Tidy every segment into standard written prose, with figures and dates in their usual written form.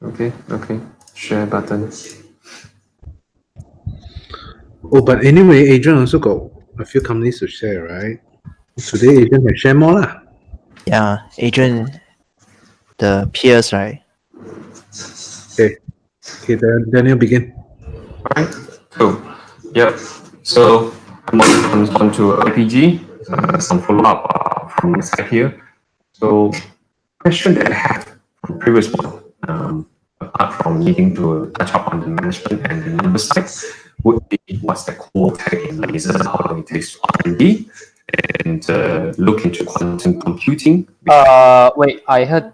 Okay. Share button. Oh, but anyway, Adrian also got a few companies to share, right? Today, Adrian can share more lah. Yeah, Adrian, the peers, right? Okay, then Daniel begin. Alright, cool. Yep. So I'm on to IPG. Some follow-up from the side here. So question that I had from previous one, apart from needing to touch up on the management and the number side, would be what's the core tech in laser, how long it takes to R&D, and look into quantum computing. Wait, I heard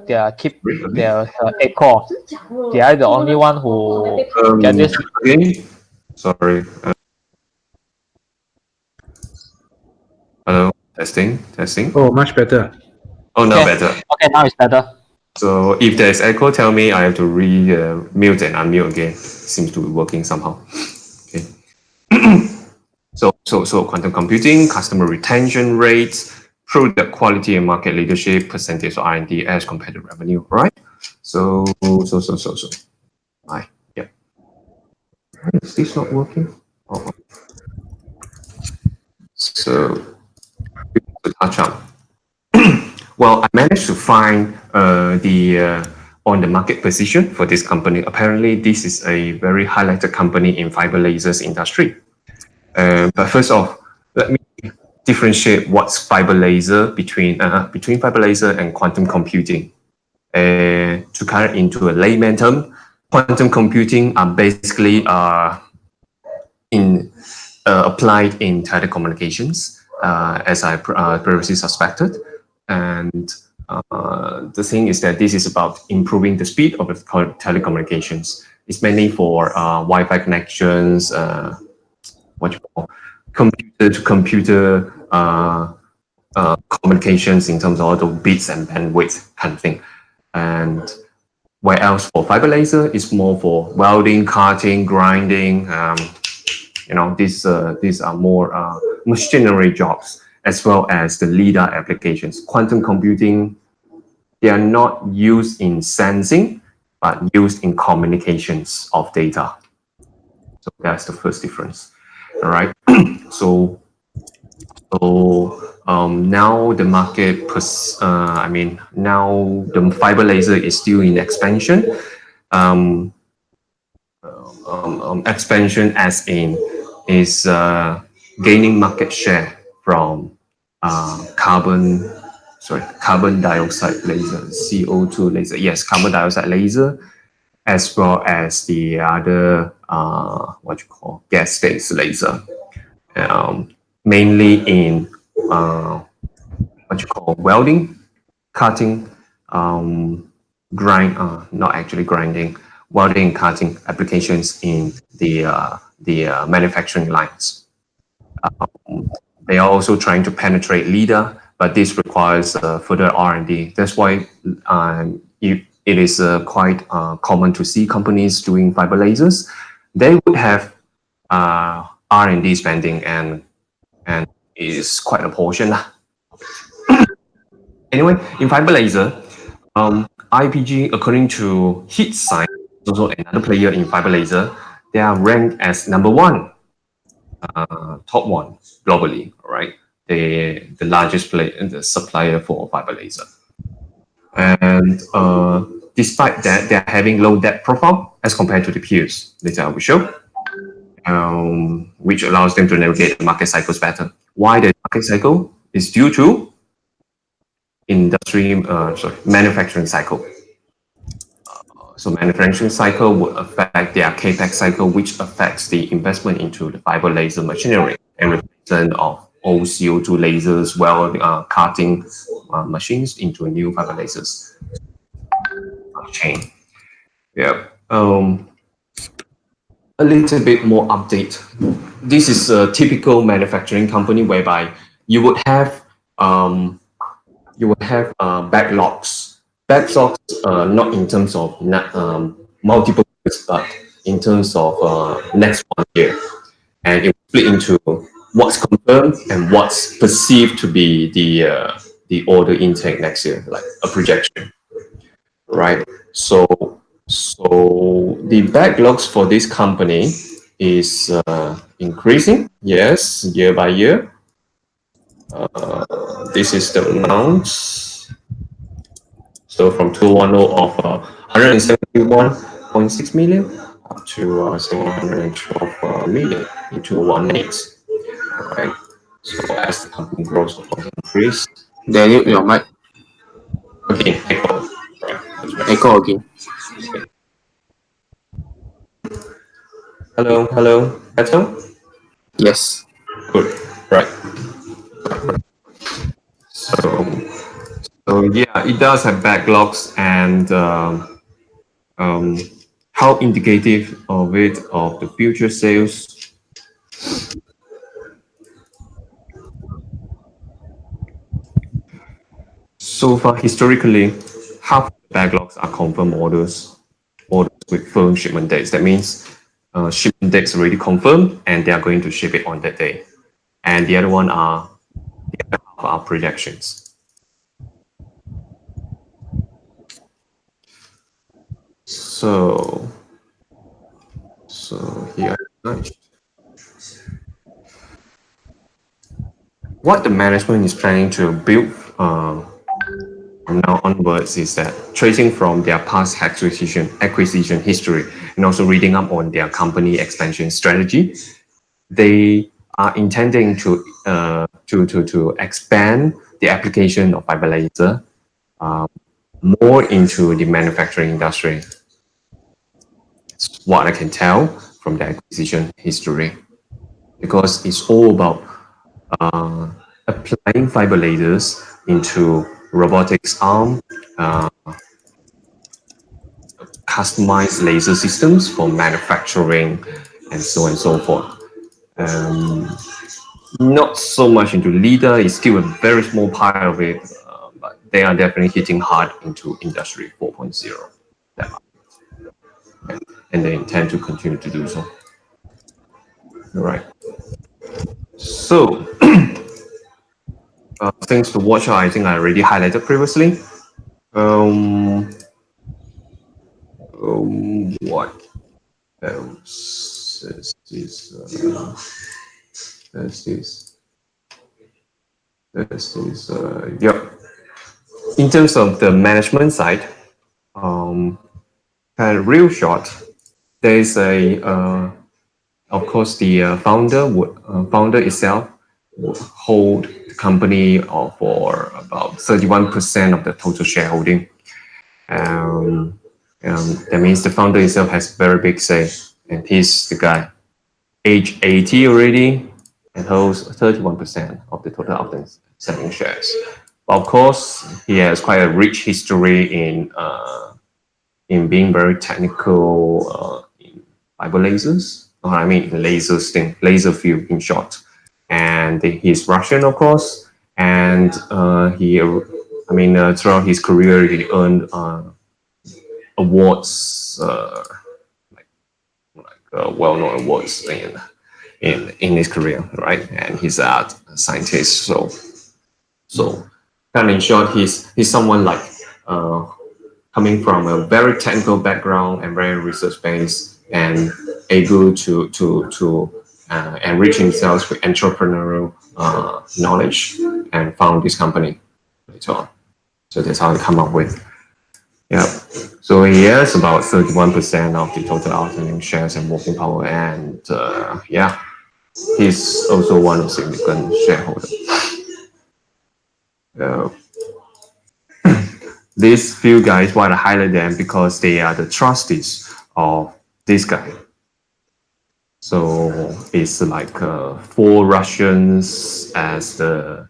they keep their echo. They are the only one who get this. Okay. Sorry. Hello. Testing. Oh, much better. Oh, now Okay. better. Okay, now it's better. So if there's echo, tell me. I have to mute and unmute again. Seems to be working somehow. Okay. So quantum computing, customer retention rates, product quality and market leadership, percentage of R&D as compared to revenue, right? So. Yeah. Is this not working? Oh. So to touch on. Well, I managed to find on the market position for this company. Apparently, this is a very highlighted company in fiber lasers industry. But first off, let me differentiate what's fiber laser between fiber laser and quantum computing. To cut it into a layman term, quantum computing are basically applied in telecommunications, as I previously suspected. And the thing is that this is about improving the speed of the telecommunications. It's mainly for Wi-Fi connections, what you call computer-to-computer communications in terms of all the bits and bandwidth kind of thing. And where else for fiber laser is more for welding, cutting, grinding. These are more machinery jobs, as well as the LiDAR applications. Quantum computing, they are not used in sensing, but used in communications of data. So that's the first difference. All right. So now the market, now the fiber laser is still in expansion. Expansion as in is gaining market share from carbon dioxide laser, CO2 laser. Yes, carbon dioxide laser, as well as the other gas phase laser. Mainly in welding, cutting, not actually grinding, welding and cutting applications in the manufacturing lines. They are also trying to penetrate LiDAR, but this requires further R&D. That's why it is quite common to see companies doing fiber lasers. They would have R&D spending, and is quite a portion. Anyway, in fiber laser, IPG, according to Heat Science, also another player in fiber laser, they are ranked as number one, top one globally, right? The largest player and the supplier for fiber laser. And despite that, they're having low debt profile as compared to the peers. Later I will show. Which allows them to navigate the market cycles better. Why the market cycle is due to manufacturing cycle. So manufacturing cycle would affect their capex cycle, which affects the investment into the fiber laser machinery and replacement of old CO2 lasers, cutting machines into new fiber lasers chain. Yeah. A little bit more update. This is a typical manufacturing company whereby you would have backlogs. Backlogs, not in terms of multiple years, but in terms of next 1 year, and it will split into what's confirmed and what's perceived to be the order intake next year, like a projection, right? So So the backlogs for this company is increasing, yes, year by year. This is the amount. So from 210 of 171.6 million up to 712 million in 218. Right. So as the company grows, of course, increase. Daniel, your mic Again, echo. Right. echo again. Hello. Better? Yes. Good. Right. So yeah, it does have backlogs, and how indicative of it of the future sales. So far, historically, half the backlogs are confirmed orders with firm shipment dates. That means shipment dates already confirmed, and they are going to ship it on that day. And the other half are projections. So here, what the management is planning to build from now onwards is that tracing from their past acquisition history and also reading up on their company expansion strategy, they are intending to expand the application of fiber laser more into the manufacturing industry. That's what I can tell from the acquisition history, because it's all about applying fiber lasers into robotics arm, customized laser systems for manufacturing, and so on and so forth. Not so much into LIDAR, it's still a very small part of it, but they are definitely hitting hard into Industry 4.0. And they intend to continue to do so. All right. So, things to watch out, I think I already highlighted previously. What else? Yep. In terms of the management side, kind of real short, there is of course, the founder itself would hold the company for about 31% of the total shareholding. That means the founder itself has very big say, and he's the guy, age 80 already, and holds 31% of the total outstanding shares. But of course, he has quite a rich history in being very technical in fiber lasers. I mean, laser field in short. And he's Russian, of course. And throughout his career, he earned awards, well-known awards in his career, right? And he's a scientist, so kind of in short, he's someone like coming from a very technical background and very research based, and able to enrich himself with entrepreneurial knowledge, and found this company later on. So that's how he come up with. Yeah. So he has about 31% of the total outstanding shares and working power, and yeah, he's also one of the significant shareholders. These few guys, why I highlight them, because they are the trustees of this guy. So it's like 4 Russians as the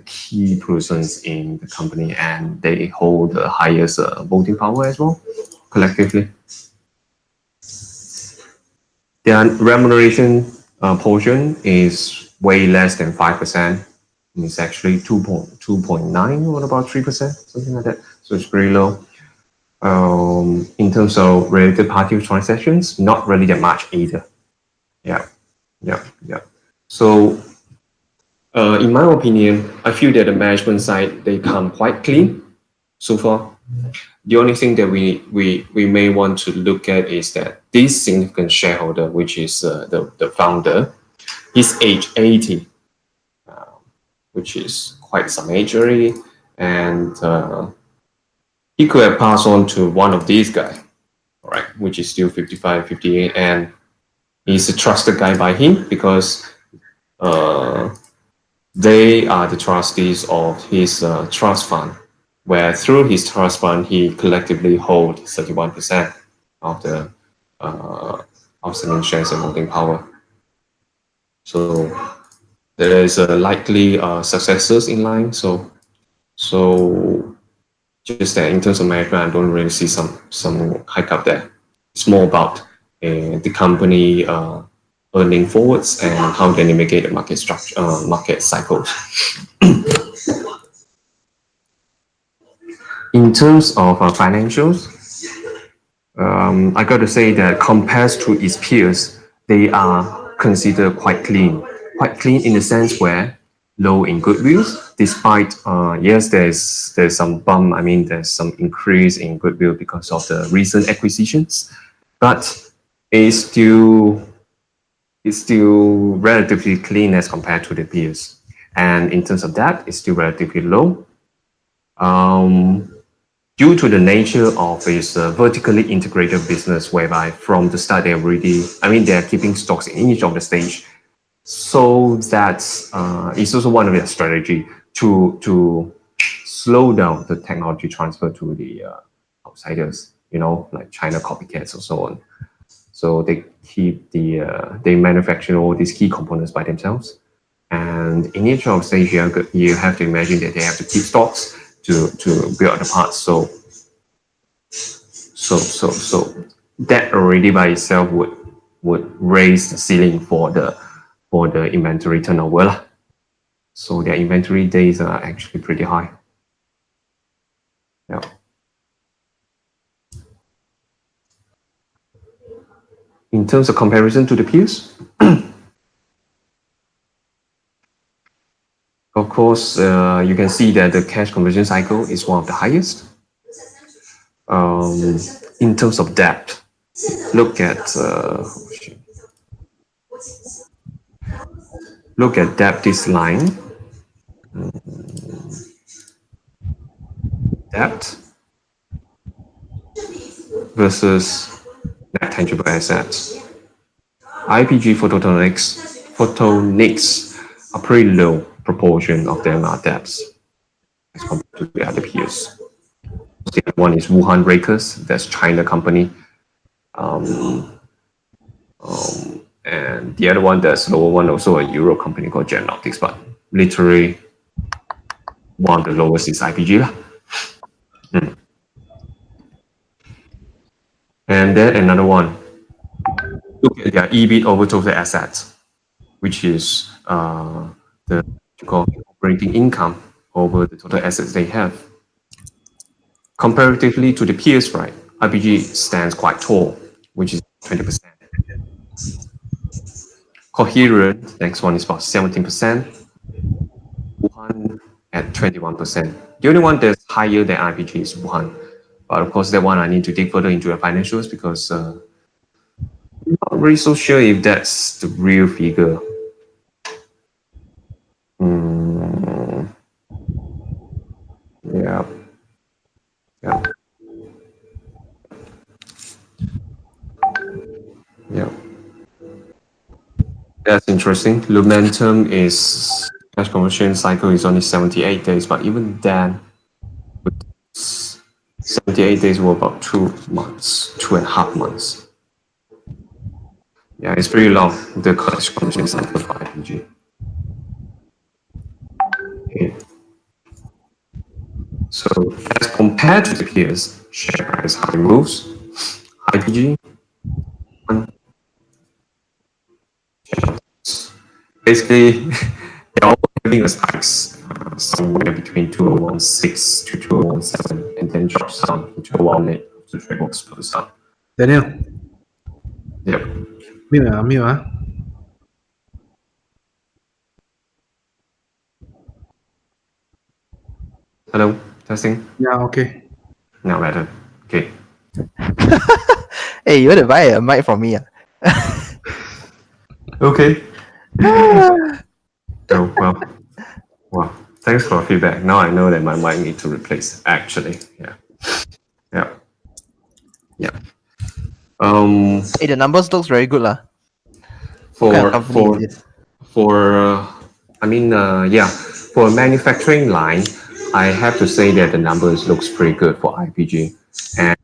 key persons in the company, and they hold the highest voting power as well, collectively. Their remuneration portion is way less than 5%. It's actually 2.9 or about 3%, something like that. So it's pretty low. In terms of related party transactions, not really that much either. Yeah. So, in my opinion, I feel that the management side, they come quite clean so far. The only thing that we may want to look at is that this significant shareholder, which is the founder, is age 80, which is quite some age already, and he could have passed on to one of these guys, all right, which is still 55, 58, and he's a trusted guy by him because they are the trustees of his trust fund, where through his trust fund, he collectively holds 31% of the outstanding shares and voting power. So there is a likely successors in line. So just that in terms of management, I don't really see some hiccup there. It's more about the company earning forwards and how they navigate the market structure, market cycles. In terms of financials, I got to say that compared to its peers, they are considered quite clean. Quite clean in the sense where low in goodwill, despite yes, there's some bump. I mean, there's some increase in goodwill because of the recent acquisitions, but it's still relatively clean as compared to the peers. And in terms of that, it's still relatively low. Due to the nature of its vertically integrated business, whereby from the start they're keeping stocks in each of the stage, so that it's also one of their strategy to slow down the technology transfer to the outsiders, like China copycats or so on. So they keep they manufacture all these key components by themselves. And in each of stage, you have to imagine that they have to keep stocks to build the parts. So that already by itself would raise the ceiling for the inventory turnover. So their inventory days are actually pretty high. Yeah. In terms of comparison to the peers, of course, you can see that the cash conversion cycle is one of the highest. In terms of debt, look at debt, this line. Debt versus net tangible assets. IPG photonics a pretty low proportion of them are debts as compared to the other peers. The other one is Wuhan Rakers, that's China company. And the other one, that's lower one, also a Euro company called Genoptics, but literally one of the lowest is IPG. And then another one, look at their EBIT over total assets, which is the operating income over the total assets they have. Comparatively to the peers, right, IPG stands quite tall, which is 20%. Coherent, next one is about 17%. Wuhan at 21%. The only one that's higher than IPG is Wuhan. But of course, that one I need to dig further into the financials because I'm not really so sure if that's the real figure. Yeah. Yeah. Yeah. That's interesting. Lumentum is cash conversion cycle is only 78 days, but even then, 78 days were about 2 months, 2.5 months. Yeah, it's pretty long, the cash conversion cycle for IPG. Okay. So as compared to the peers, share price, how it moves, IPG, basically, they're all having a spikes somewhere between 2016 to 2017, and then drops down to 2018 to 3 months. Daniel, Yep. 没有啊。Hello, testing. Yeah, okay. Now better. Okay. Hey, you want to buy a mic from me? Okay. So well. Thanks for feedback. Now I know that my mic need to replace. Actually, yeah. Hey, the numbers looks very good lah. What kind of For company is this? for manufacturing line, I have to say that the numbers looks pretty good for IPG.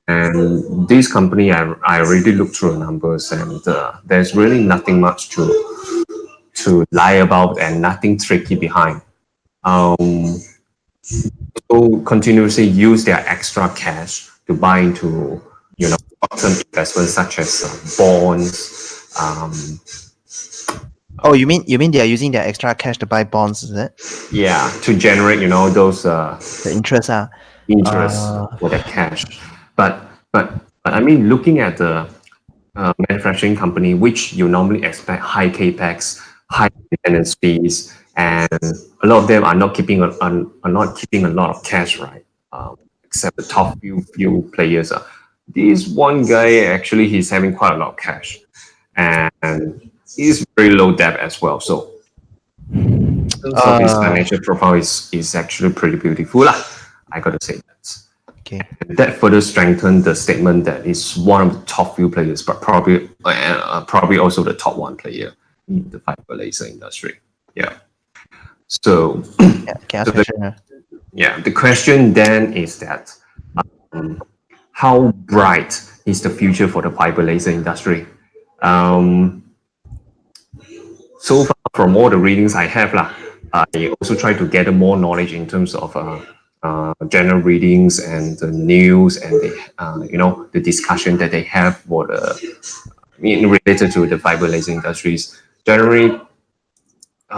And this company, I really looked through the numbers, and there's really nothing much to lie about and nothing tricky behind. So continuously use their extra cash to buy into short-term investments such as bonds. Oh, you mean they are using their extra cash to buy bonds, is it? Yeah, to generate those The interest, interest for their cash. But I mean, looking at the manufacturing company, which you normally expect high capex, high maintenance fees, and a lot of them are not keeping are not keeping a lot of cash, right? Except the top few players. This one guy actually he's having quite a lot of cash, and he's very low debt as well. So in terms of his financial profile is actually pretty beautiful, lah. I gotta say that. okay. And that further strengthened the statement that he's one of the top few players, but probably also the top one player in the fiber laser industry. Yeah. So Yeah, can I ask So a question? the question then is that how bright is the future for the fiber laser industry? So far, from all the readings I have, I also try to gather more knowledge in terms of general readings and the news and the discussion that they have for related to the fiber laser industries. Generally,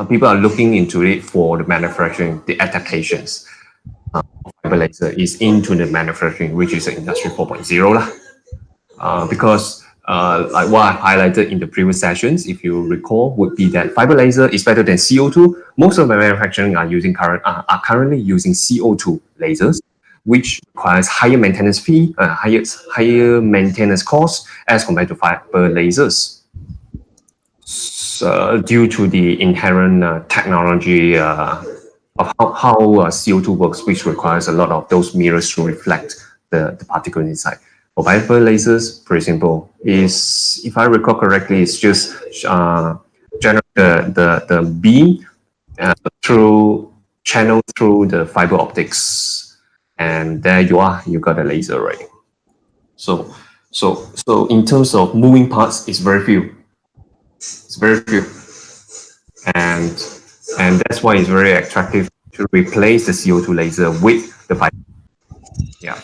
people are looking into it for the manufacturing, the applications. Fiber laser is into the manufacturing, which is industry 4.0 lah. Because like what I highlighted in the previous sessions, if you recall, would be that fiber laser is better than CO2. Most of the manufacturing are currently using CO2 lasers, which requires higher maintenance fee, higher maintenance cost as compared to fiber lasers. Due to the inherent technology of how CO2 works, which requires a lot of those mirrors to reflect the particle inside. For fiber lasers, pretty simple. If I recall correctly, it's just generate the beam channel through the fiber optics, and there you are. You got a laser already. So in terms of moving parts, it's very few. It's very few, and that's why it's very attractive to replace the CO2 laser with the fiber. Yeah.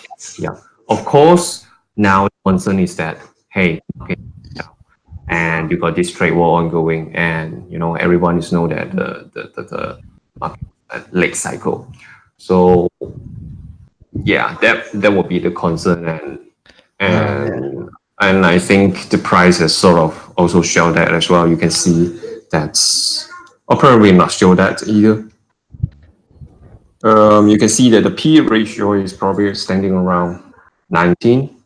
Of course, now the concern is that hey, okay, and you got this trade war ongoing, and everyone is know that the market late cycle. So yeah, that would be the concern, and I think the price has sort of also shown that as well. You can see that's probably not show that either. You can see that the P ratio is probably standing around 19.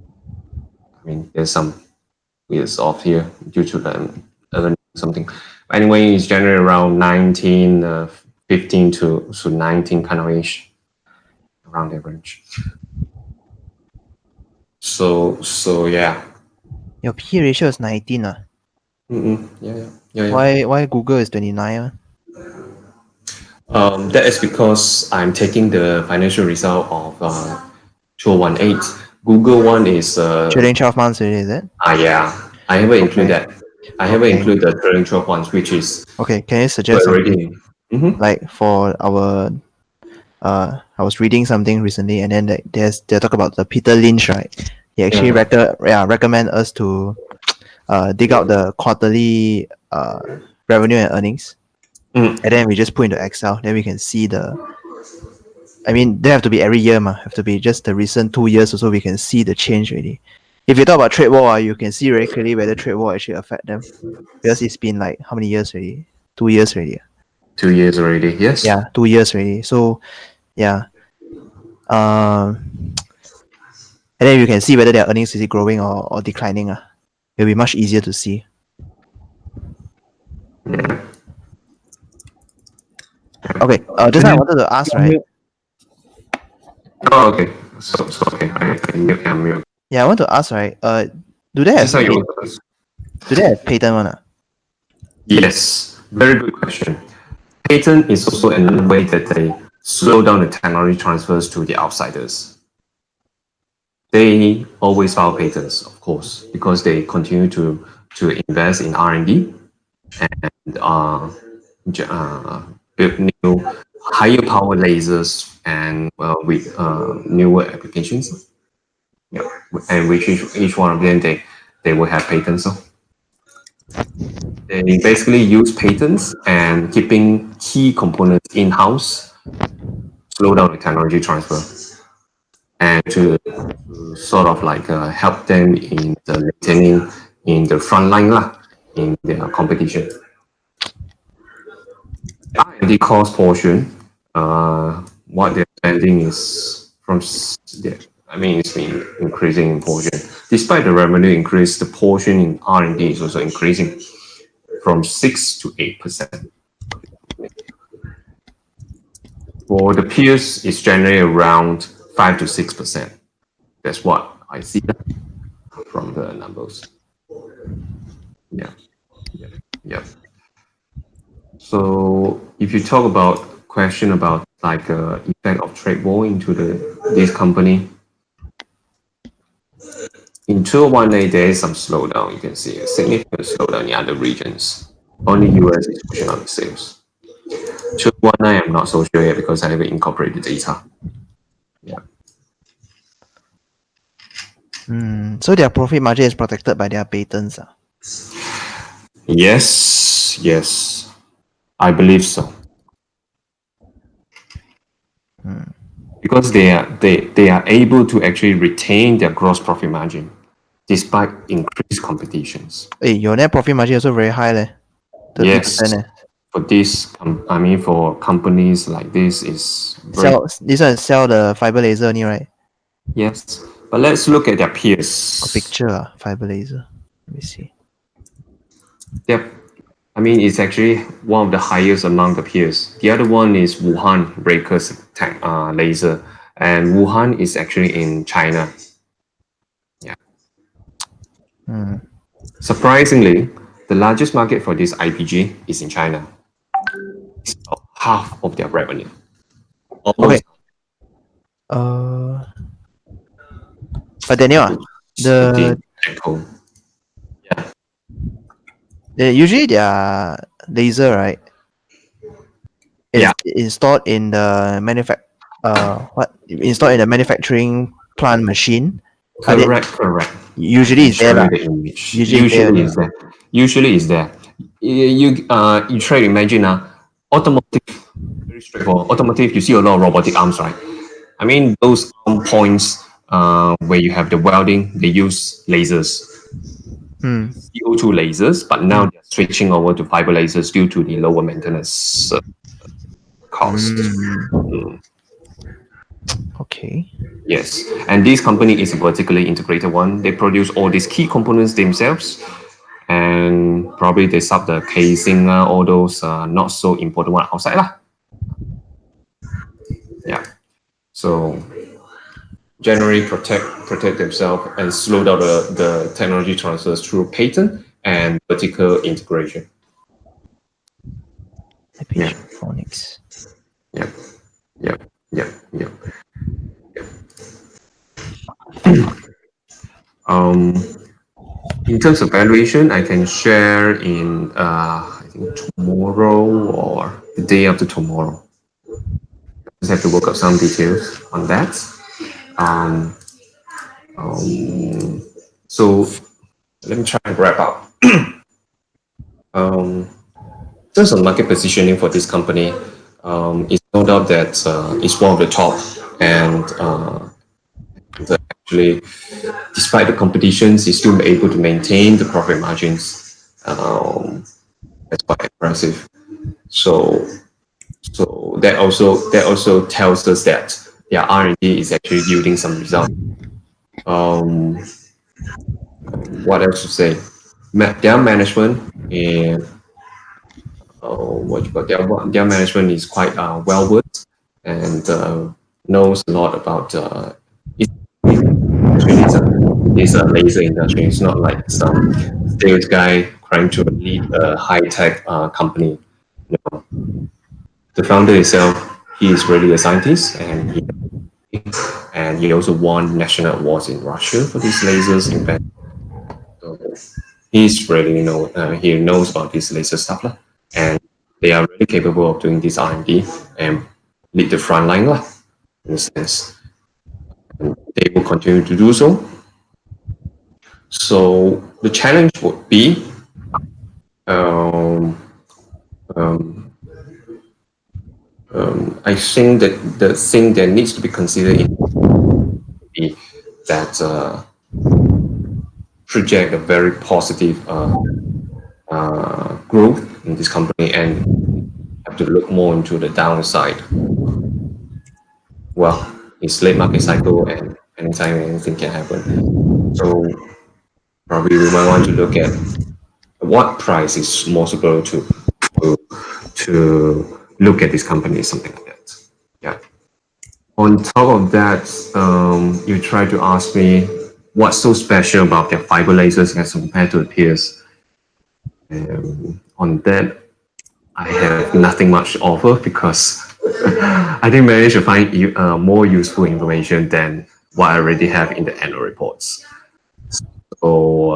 I mean, there's some years off here due to the something. Anyway, it's generally around 19, 15 to 19 kind of ish, around that range. So yeah. Your P ratio is 19. Yeah. Why Google is 29? That is because I'm taking the financial result of 2018. Google one is Trailing 12 months already, is it? yeah. I haven't included Okay. that. I haven't included the trailing 12 months, which is Okay, can you suggest something? already. Like for our I was reading something recently, and then they talk about the Peter Lynch, right? He actually recommend us to dig out the quarterly revenue and earnings, and then we just put into Excel. Then we can see I mean, they have to be every year, have to be just the recent 2 years or so. We can see the change already. If you talk about trade war, you can see very clearly whether trade war actually affect them, because it's been like how many years already? 2 years already. 2 years already. Yes. Yeah, 2 years already. So yeah, And then you can see whether their earnings is growing or declining. It'll be much easier to see. Yeah. Okay, just now I wanted to ask, right? Oh, okay. So okay. I'm mute. Yeah, I want to ask, right? Do they have Just how you want to- do they have patent one? Yes, very good question. Patent is also another way that they slow down the technology transfers to the outsiders. They always file patents, of course, because they continue to invest in R&D and build new higher power lasers and with newer applications. Yeah, and which each one of them they will have patents. So they basically use patents and keeping key components in house, slow down the technology transfer, and to sort of like help them in the maintaining in the front line lah, in their competition. R&D cost portion, what they're spending is I mean, it's been increasing in portion. Despite the revenue increase, the portion in R&D is also increasing from 6 to 8%. For the peers, it's generally around 5 to 6%. That's what I see from the numbers. Yeah. So if you talk about question about like effect of trade war into this company, in 2018 there is some slowdown. You can see a significant slowdown in other regions. Only US is pushing up the sales. 2019 I'm not so sure yet because I haven't incorporated data. Yeah. So their profit margin is protected by their patents. Yes, I believe so. Because they are able to actually retain their gross profit margin despite increased competitions. Hey, your net profit margin also very high, leh. 30%. Yes, for this, I mean, for companies like this is This one sell the fiber laser only, right? yes. But let's look at their peers. A picture, fiber laser. Let me see. Yep. I mean, it's actually one of the highest among the peers. The other one is Wuhan Breakers Laser, and Wuhan is actually in China. Yeah. Surprisingly, the largest market for this IPG is in China. It's about half of their revenue. Almost. Okay. But Daniel, usually their laser, right? Is installed in the installed in the manufacturing plant machine. Correct. Usually it's there. Usually is there. You try to imagine automotive, very straightforward. Automotive, you see a lot of robotic arms, right? I mean, those arm points where you have the welding, they use lasers. CO2 lasers, but now they're switching over to fiber lasers due to the lower maintenance cost. Okay. Yes, and this company is a vertically integrated one. They produce all these key components themselves, and probably they sub the casing, all those not so important one outside lah. Yeah, so generally protect themselves and slow down the technology transfers through patent and vertical integration. Phonics. Yep. In terms of valuation, I can share in I think tomorrow or the day after tomorrow. Just have to work out some details on that. So let me try and wrap up. In terms of market positioning for this company, it's no doubt that it's one of the top, and actually, despite the competitions, it's still able to maintain the profit margins. That's quite impressive. So that also tells us that their R&D is actually yielding some result. What else to say? Their management and their management is quite well versed and knows a lot about this laser industry. It's not like some sales guy trying to lead a high-tech company. No. The founder itself, he is really a scientist, and he also won national awards in Russia for these lasers invention. So he's really he knows about this laser stuff lah, and they are really capable of doing this R&D and lead the front line lah, in a sense. And they will continue to do so. So the challenge would be I think that the thing that needs to be considered is that project a very positive growth in this company and have to look more into the downside. Well, it's late market cycle and anytime anything can happen. So probably we might want to look at what price is more suitable to look at this company, something like that. Yeah. On top of that, you try to ask me what's so special about their fiber lasers as compared to the peers. On that, I have nothing much to offer because I didn't manage to find more useful information than what I already have in the annual reports. So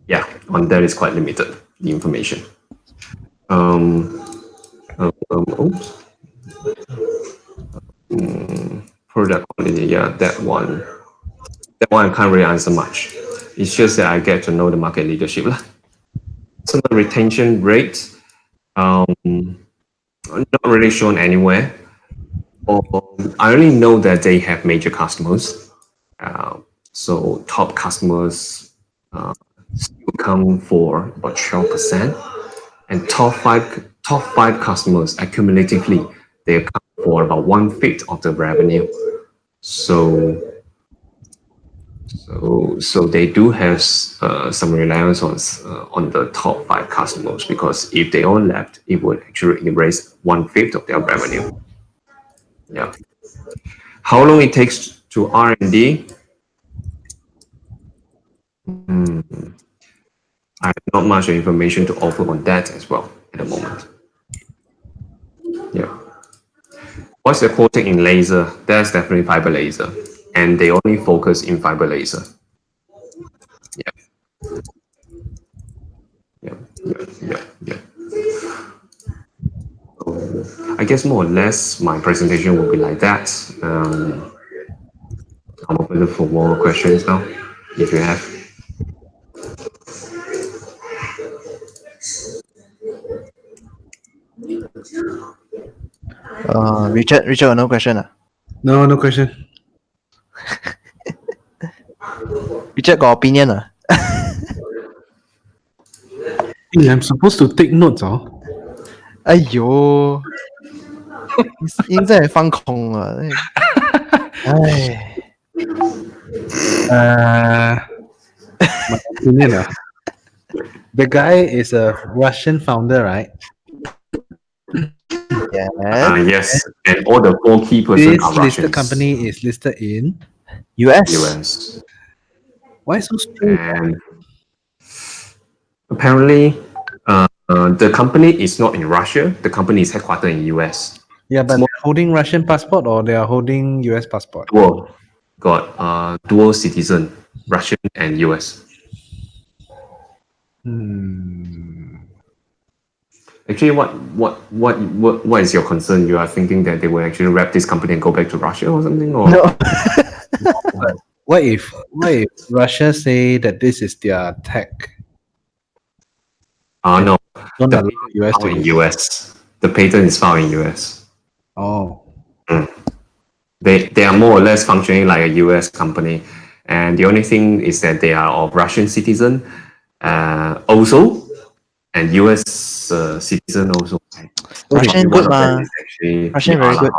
yeah, on that is quite limited, the information. Oops. Product quality, yeah, that one I can't really answer much. It's just that I get to know the market leadership lah. Customer retention rate, not really shown anywhere. I only know that they have major customers. So top customers still come for about 12%, and top five customers accumulatively they account for about 1/5 of the revenue. So they do have some reliance on the top 5 customers, because if they all left, it would actually erase 1/5 of their revenue. Yeah. How long it takes to R&D? I have not much information to offer on that as well at the moment. Yeah. What's the quoting in laser? That's definitely fiber laser, and they only focus in fiber laser. Yeah. So I guess more or less my presentation will be like that. I'm open for more questions now, if you have. Richard, no question. No question. Richard got opinion. Hey, I'm supposed to take notes, oh. 哎呦，已经在放空了。哎， My opinion. The guy is a Russian founder, right? yes. Yes, and all the 4 key persons This are listed Russians. company is listed in US. US. Why so strange? And apparently, the company is not in Russia. The company is headquartered in US. Yeah, but they're holding Russian passport or they are holding US passport? Dual citizen, Russian and US. Actually, what is your concern? You are thinking that they will actually wrap this company and go back to Russia or something? Or? No. What if Russia say that this is their tech? No. Don't The allow US to in use. US. The patent is filed in US. Oh. They are more or less functioning like a US company, and the only thing is that they are of Russian citizen also, and US citizen also. Russian One good of them ma. is actually Russian very good.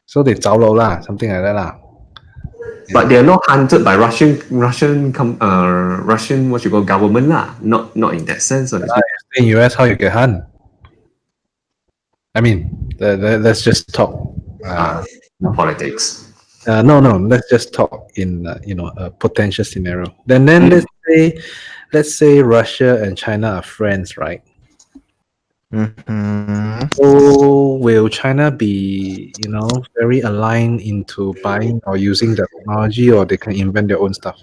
So they 着楼 lah, something like that lah. But they are not hunted by Russian what you call government lah. Not in that sense. So In US, how you get hunt? I mean, let's just talk. politics. No, let's just talk in a potential scenario. Then let's say Russia and China are friends, right? Mhm. So will China be very aligned into buying or using the technology, or they can invent their own stuff?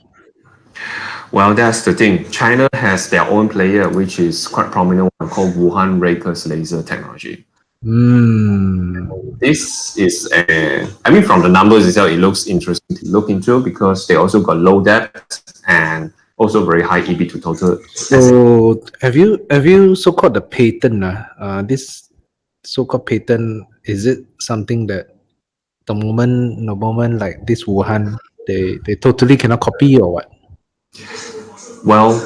Well, that's the thing. China has their own player, which is quite prominent one called Wuhan Rakers laser technology. This is from the numbers itself, it looks interesting to look into because they also got low depth and also very high EB to total. So have you so-called the patent? This so-called patent, is it something that the moment like this Wuhan, they totally cannot copy or what? Well,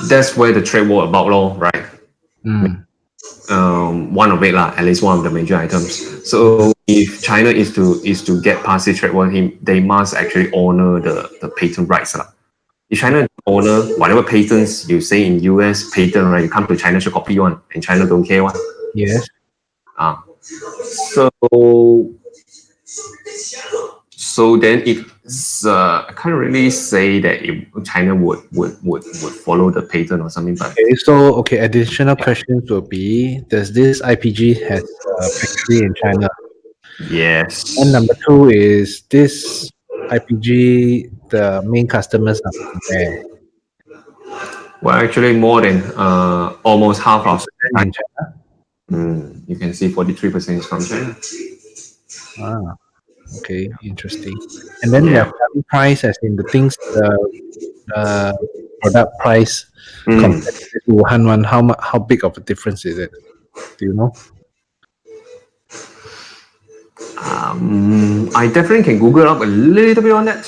that's where the trade war about law, right? One of it lah, at least one of the major items. So if China is to get past the trade war, they must actually honor the patent rights lah. If China honor whatever patents you say in US patent, right, you come to China to copy one, and China don't care one. Yes. So then it's I can't really say that China would follow the patent or something, but Okay, additional questions will be: does this IPG has a factory in China? yes. And number two is this IPG, the main customers are from where? Well, actually, more than almost half of In China. you can see 43% is from China. Okay, interesting. And then their selling price, as in the things, the product price compared to this Wuhan one, how big of a difference is it? Do you know? I definitely can Google up a little bit on that.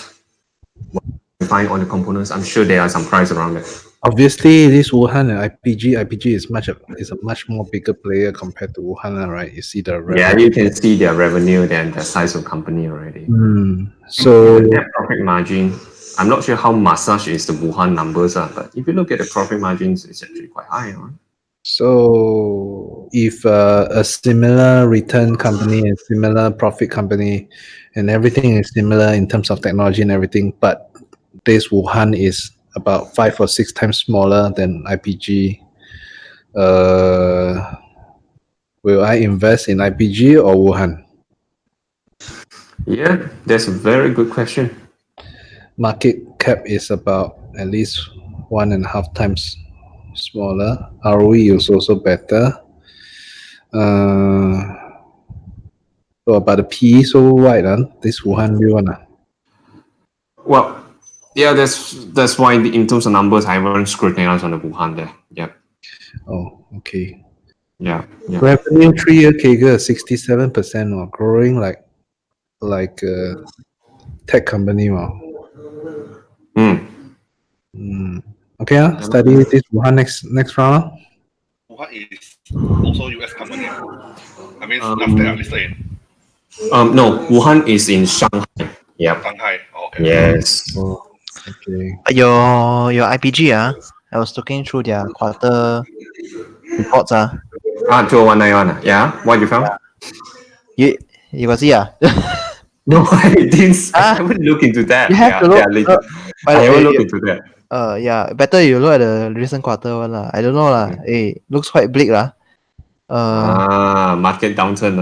Find all the components. I'm sure there are some price around it. Obviously, this Wuhan and IPG is a much more bigger player compared to Wuhan, right? You see the revenue. Yeah, you can see their revenue and the size of company already. So The net profit margin, I'm not sure how massage is the Wuhan numbers are, but if you look at the profit margins, it's actually quite high, right? So if a similar return company and similar profit company and everything is similar in terms of technology and everything, but this Wuhan is about 5 or 6 times smaller than IPG, will I invest in IPG or Wuhan? Yeah, that's a very good question. Market cap is about at least 1.5 times smaller. ROE is also better. So about the PE so wide, this Wuhan view one. Well, yeah, that's why in terms of numbers, I haven't scrutinized on the Wuhan there. Yeah. Oh, okay. Yeah. Revenue 3-year CAGR 67% or growing like a tech company. Okay, study this Wuhan next round. Wuhan is also US company. I mean, NASDAQ listed in No, Wuhan is in Shanghai. Yeah. Shanghai. Okay. Yes. Oh, okay. Your IPG I was looking through their quarter reports 2019. Yeah. What you found? You got see No, I didn't. I Huh? haven't looked into that. You have to look. I haven't looked into that. Yeah, better you look at the recent quarter one lah. I don't know lah. Looks quite bleak lah. Market downturn.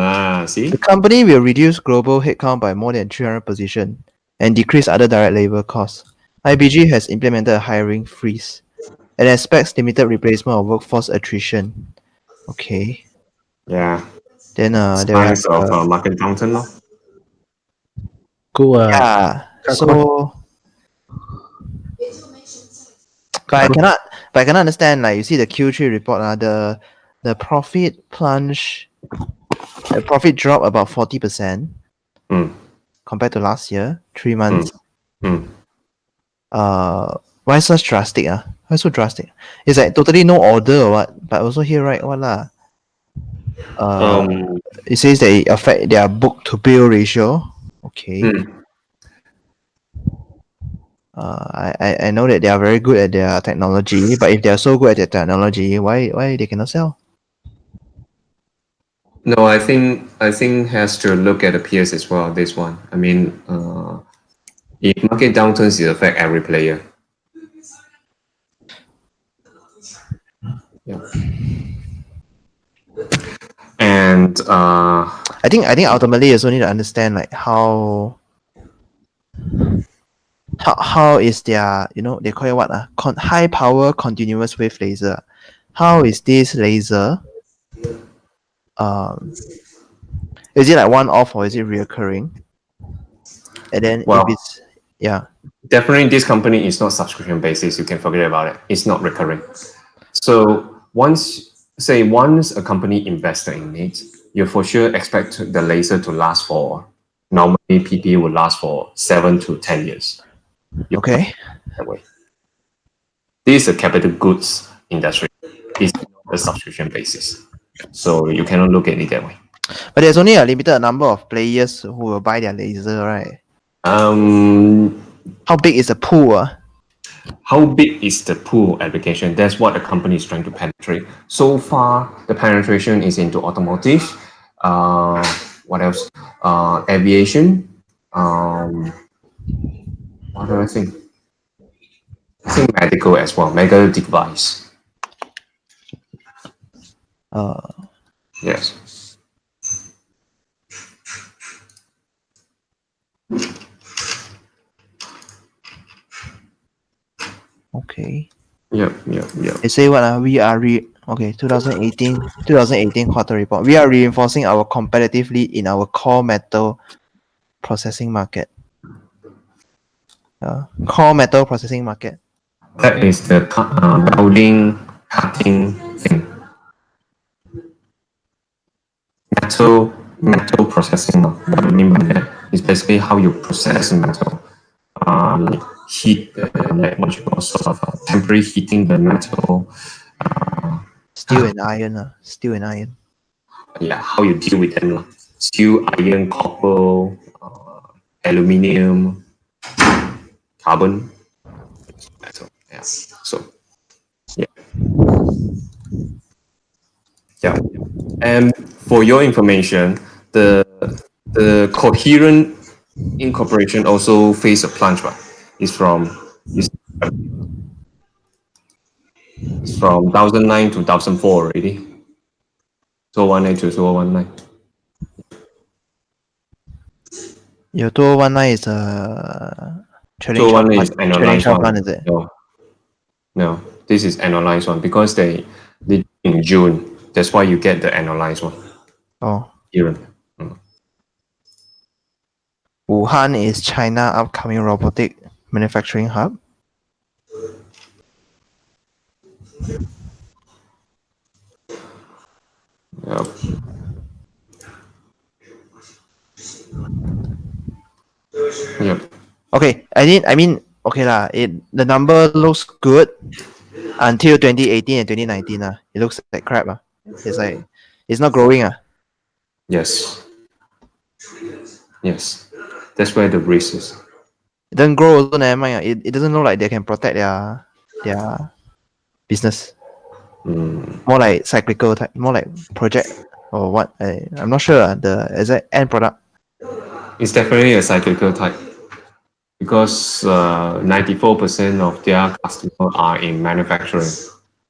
See? The company will reduce global headcount by more than 300 positions and decrease other direct labor costs. IBG has implemented a hiring freeze and expects limited replacement of workforce attrition. Okay. Yeah. Then Signs of market downturn. No? Cool. Yeah. So But I cannot understand. Like you see the Q3 report, the profit plunge, the profit drop about 40% compared to last year, 3 months. Why such drastic? Why so drastic? It's like totally no order or what? But also here, right? What lah? It says that it affect their book to bill ratio. Okay. I know that they are very good at their technology, but if they are so good at their technology, why they cannot sell? No, I think has to look at the peers as well. This one, I mean, if market downturns, it affect every player. Yeah. And I think ultimately you also need to understand like how is their, you know, they call it what high power continuous wave laser. How is this laser? Is it like one off or is it reoccurring? And then well, if it's definitely this company is not subscription basis. You can forget about it. It's not recurring. So once a company invested in it, you for sure expect the laser to last for, normally PP would last for 7 to 10 years. okay. That way. This is a capital goods industry. It's not a subscription basis. So you cannot look at it that way. But there's only a limited number of players who will buy their laser, right? How big is the pool? How big is the pool application? That's what the company is trying to penetrate. So far, the penetration is into automotive. What else? Aviation. What do I think? I think medical as well. Medical device. Yes. Okay. Yep. They say what? We are 2018 quarter report. We are reinforcing our competitive lead in our core metal processing market. Core metal processing market. That is the welding, cutting thing. Metal processing. What I mean by that is basically how you process metal. Like heat, like what you call sort of temporary heating the metal. Steel and iron. Steel and iron. Yeah, how you deal with them. Steel, iron, copper, aluminium, carbon. Metal. Yeah. So, yeah. Yeah. And for your information, the coherent incorporation also face a plunge, right? It's from 2009 to 2004 already. 2018 to 2019. Your 2019 is a trailing 2019 is annualized one. is it? No, this is annualized one because they in June. That's why you get the annualized one. Oh. Here. Wuhan is China upcoming robotic manufacturing hub. Yep. Yep. Okay, I mean, okay lah. The number looks good until 2018 and 2019. It looks like crap. It's like it's not growing. Yes. Yes. That's where the risk is. It doesn't grow also, never mind. It doesn't look like they can protect their business. More like cyclical type, more like project or what? I'm not sure the exact end product. It's definitely a cyclical type because 94% of their customers are in manufacturing,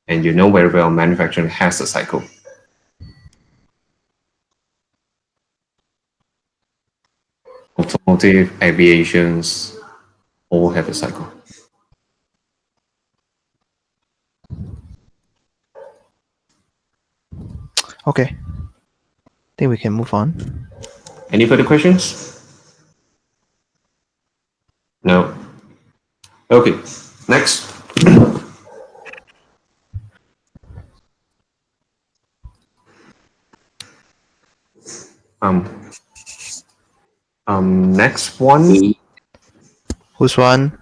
and you know very well manufacturing has a cycle. Automotive, aviations, all have a cycle. Okay, I think we can move on. Any further questions? No. Okay, next. Next one. Who's one?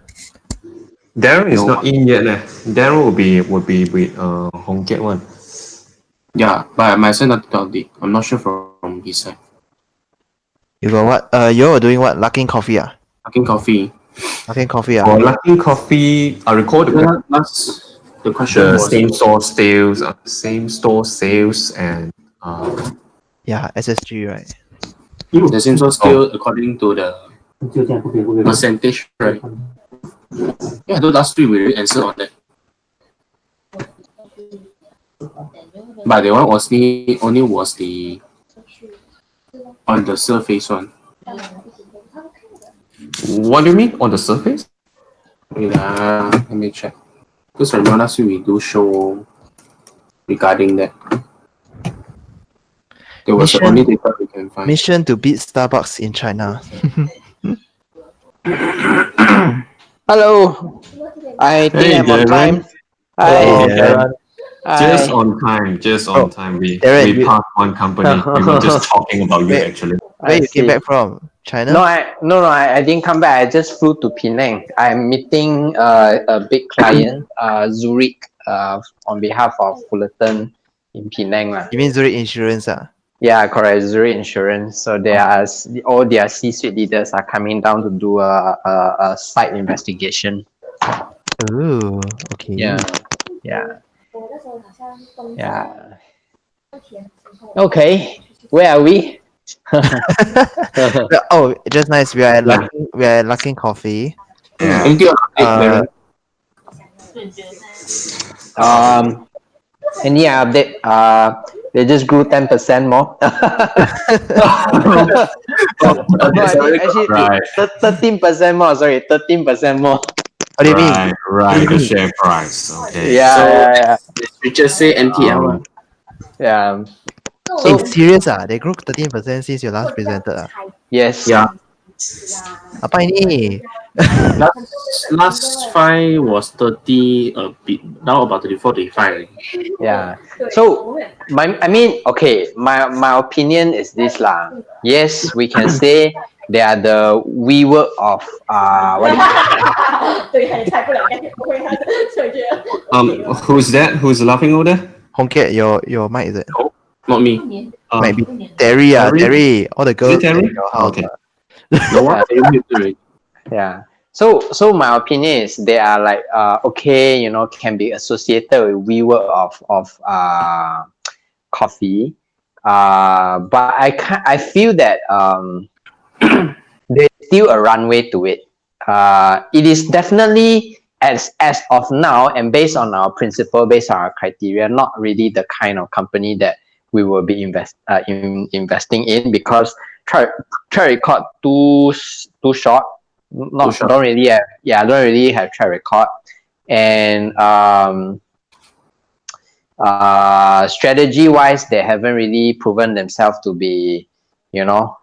Darren is not in yet. Darren will be with Hong Kiet one. Yeah, but my side not update. I'm not sure from his side. You got what? You were doing what? Luckin Coffee ah? Fucking coffee. Luckin Coffee For ah? Luckin Coffee, I recall The question the was same store sales and Yeah, SSG, right? the same store still according to the percentage, right? Yeah, the last week we already answered on that. But the one was only was the on the surface one. what do you mean on the surface? Wait, let me check. Because remember last week we do show regarding that. There was the Mission- only data we can find. Mission to beat Starbucks in China. Hello. I think Hey, I'm on Darren. time. Hello, Hi. Yeah. Darren. Just Hi. on time. Just Oh, on time. We Darren, you- passed one company. We were just talking about you Wait. actually. Where I you came see. back from? China? No, I didn't come back. I just flew to Penang. I'm meeting a big client, Zurich, on behalf of Fullerton in Penang lah. You mean Zurich Insurance ah? Yeah, correct. Zurich Insurance. So all their C-suite leaders are coming down to do a site investigation. Ooh, okay. Yeah. Okay, where are we? Oh, just nice. We are at Luckin Coffee. Anything on update, Darren? Any update? They just grew 10% more. Actually, Right. 13% more. Sorry, 13% more. What do you mean? Right. The share price. Okay. Yeah. Richard say NTM. Yeah. So serious ah? They grew 13% since you last presented ah? Yes. Yeah. Apa ini? Last five was 30 a bit. Now about 34, 35. Yeah. So my opinion is this lah. Yes, we can say they are the WeWork of Who's that? Who's laughing over there? Hong Kiet, your mic is it? Not me. Might be Terry ah, Terry. All the girls Terry? at your house. Okay. No one already. Yeah. So my opinion is they are like okay, can be associated with WeWork of coffee. But I feel that there's still a runway to it. It is definitely as of now and based on our principle, based on our criteria, not really the kind of company that we will be investing in because track record too short. Don't really have track record, and strategy wise they haven't really proven themselves to be how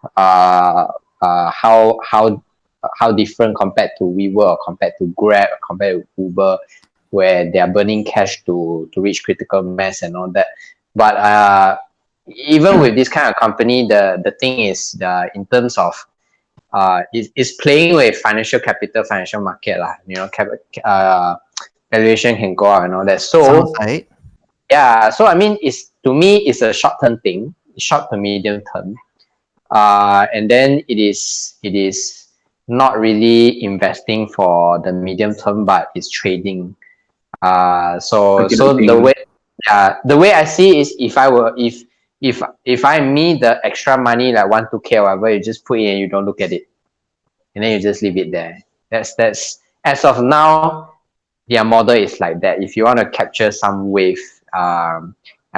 different compared to WeWork, compared to Grab, compared to Uber, where they are burning cash to reach critical mass and all that. But even with this kind of company, the thing is in terms of is playing with financial market lah. Valuation can go out and all that. So Sounds right. yeah, so I mean, to me it's a short term thing, short to medium term, and then it is not really investing for the medium term, but it's trading. So the way I see is if I need the extra money like 1, 2K or whatever, you just put in and you don't look at it, and then you just leave it there. That's as of now, their model is like that. If you want to capture some wave, I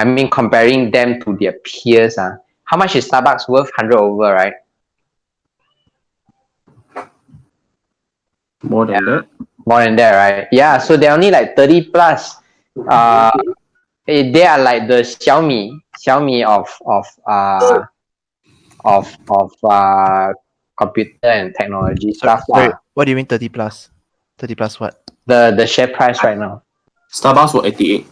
mean comparing them to their peers, how much is Starbucks worth? 100 over, right? More than that. More than that, right? Yeah, so they're only like 30 plus. They are like the Xiaomi of computer and technology stuff. Sorry, what do you mean 30 plus? 30 plus what? The share price right now. Starbucks was 88.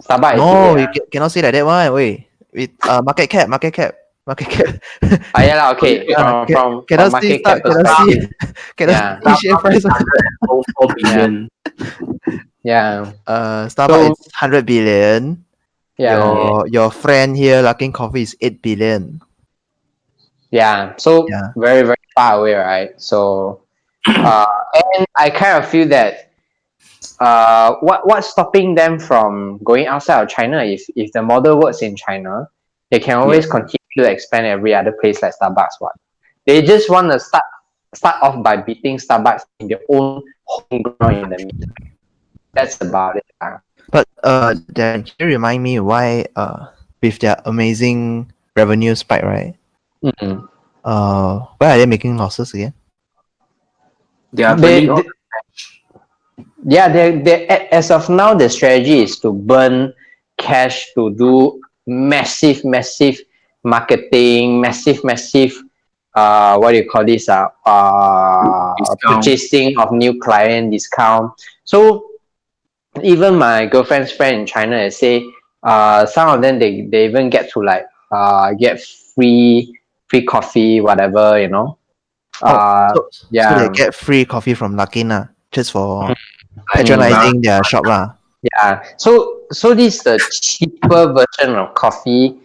Starbucks No, is you cannot say like that one. Wait, with market cap. Market cap. Yeah, lah, okay. From Cannot see market cap cannot perspective. see cannot Yeah. see share price. 4 billion. Yeah. Starbucks is 100 billion. Yeah. Your friend here, Luckin Coffee, is 8 billion. Yeah. So Yeah. very, very far away, right? So and I kind of feel that what's stopping them from going outside of China? If the model works in China, they can always continue to expand every other place like Starbucks. What they just want to start off by beating Starbucks in their own home ground in the meantime. That's about it. But then can you remind me why with their amazing revenue spike, right? Mm-hmm. Why are they making losses again? They are They, burning all they, yeah, they as of now the strategy is to burn cash to do massive marketing, massive what do you call this Discount. purchasing of new client discount. So even my girlfriend's friend in China, they say some of them they even get to like get free coffee, whatever, you know. So Yeah. they get free coffee from Luckin just for like patronizing their shop lah. Yeah. So this is the cheaper version of coffee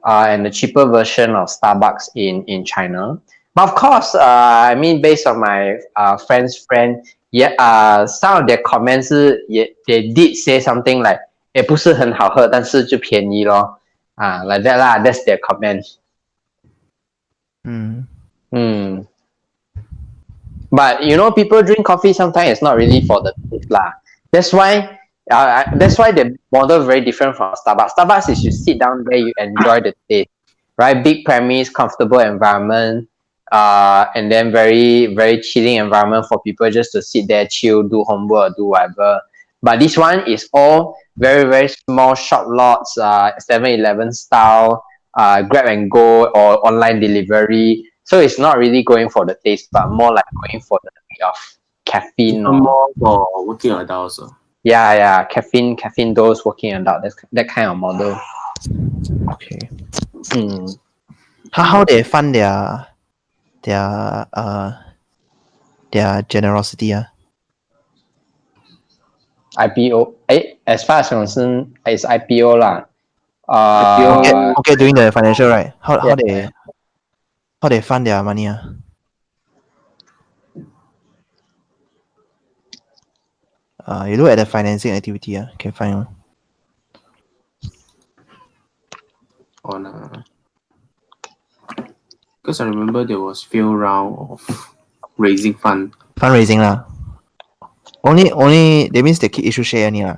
and the cheaper version of Starbucks in China. But of course, I mean, based on my friend's friend, some of their comments they did say something like 也不是很好喝，但是就便宜咯。like that lah. That's their comment. But you know, people drink coffee sometimes it's not really for the taste lah. That's why the model very different from Starbucks. Starbucks is you sit down there, you enjoy the taste, right? Big premise, comfortable environment, and then very, very chilling environment for people just to sit there, chill, do homework, do whatever. But this one is all very, very small shop lots, 7-Eleven style, grab and go or online delivery. So it's not really going for the taste, but more like going for the of caffeine. more for working adults. Yeah, caffeine dose working adult. That's that kind of model. Okay. How they fund their generosity? IPO. As far as concerned, it's IPO lah. Okay, doing the financial, right? How they fund their money? You look at the financing activity, can find On because I remember there was few round of raising fund. fundraising lah. Only that means they keep issue share only lah.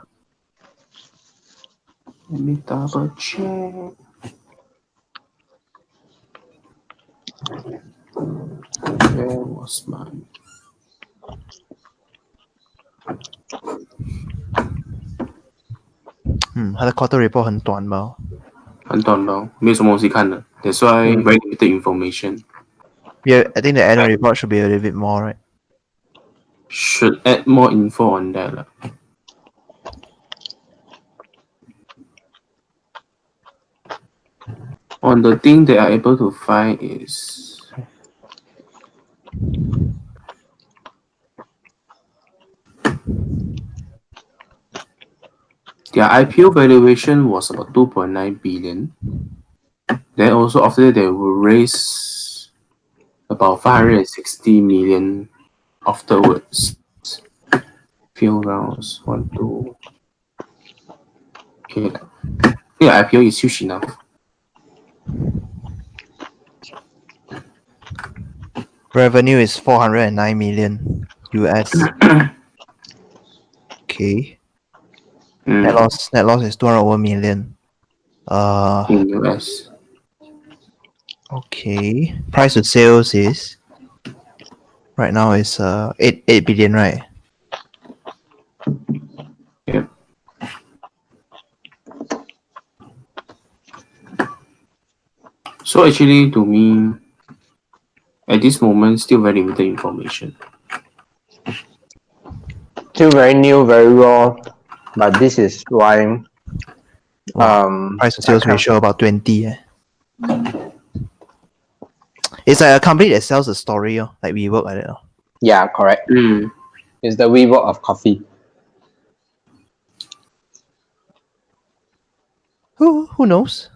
Let me double check. Where was mine? 他的 quarter report 很短吧？很短咯，没有什么东西看的。That's why very limited information. Yeah, I think the annual report should be a little bit more, right? Should add more info on that lah. On the thing they are able to find is their IPO valuation was about 2.9 billion. Then also after that they will raise about 560 million afterwards. Few rounds, 1, 2. Okay. Yeah, IPO is huge enough. Revenue is 409 million US. Okay. Net loss is 201 million. In US. Okay. Price to sales is right now is 8 billion, right? Yeah. So actually, to me, at this moment, still very limited information. Still very new, very raw. But this is why Price to sales ratio about 20. It's like a company that sells a story, like we work like that. Yeah, correct. Mm. It's the WeWork of coffee. Who knows?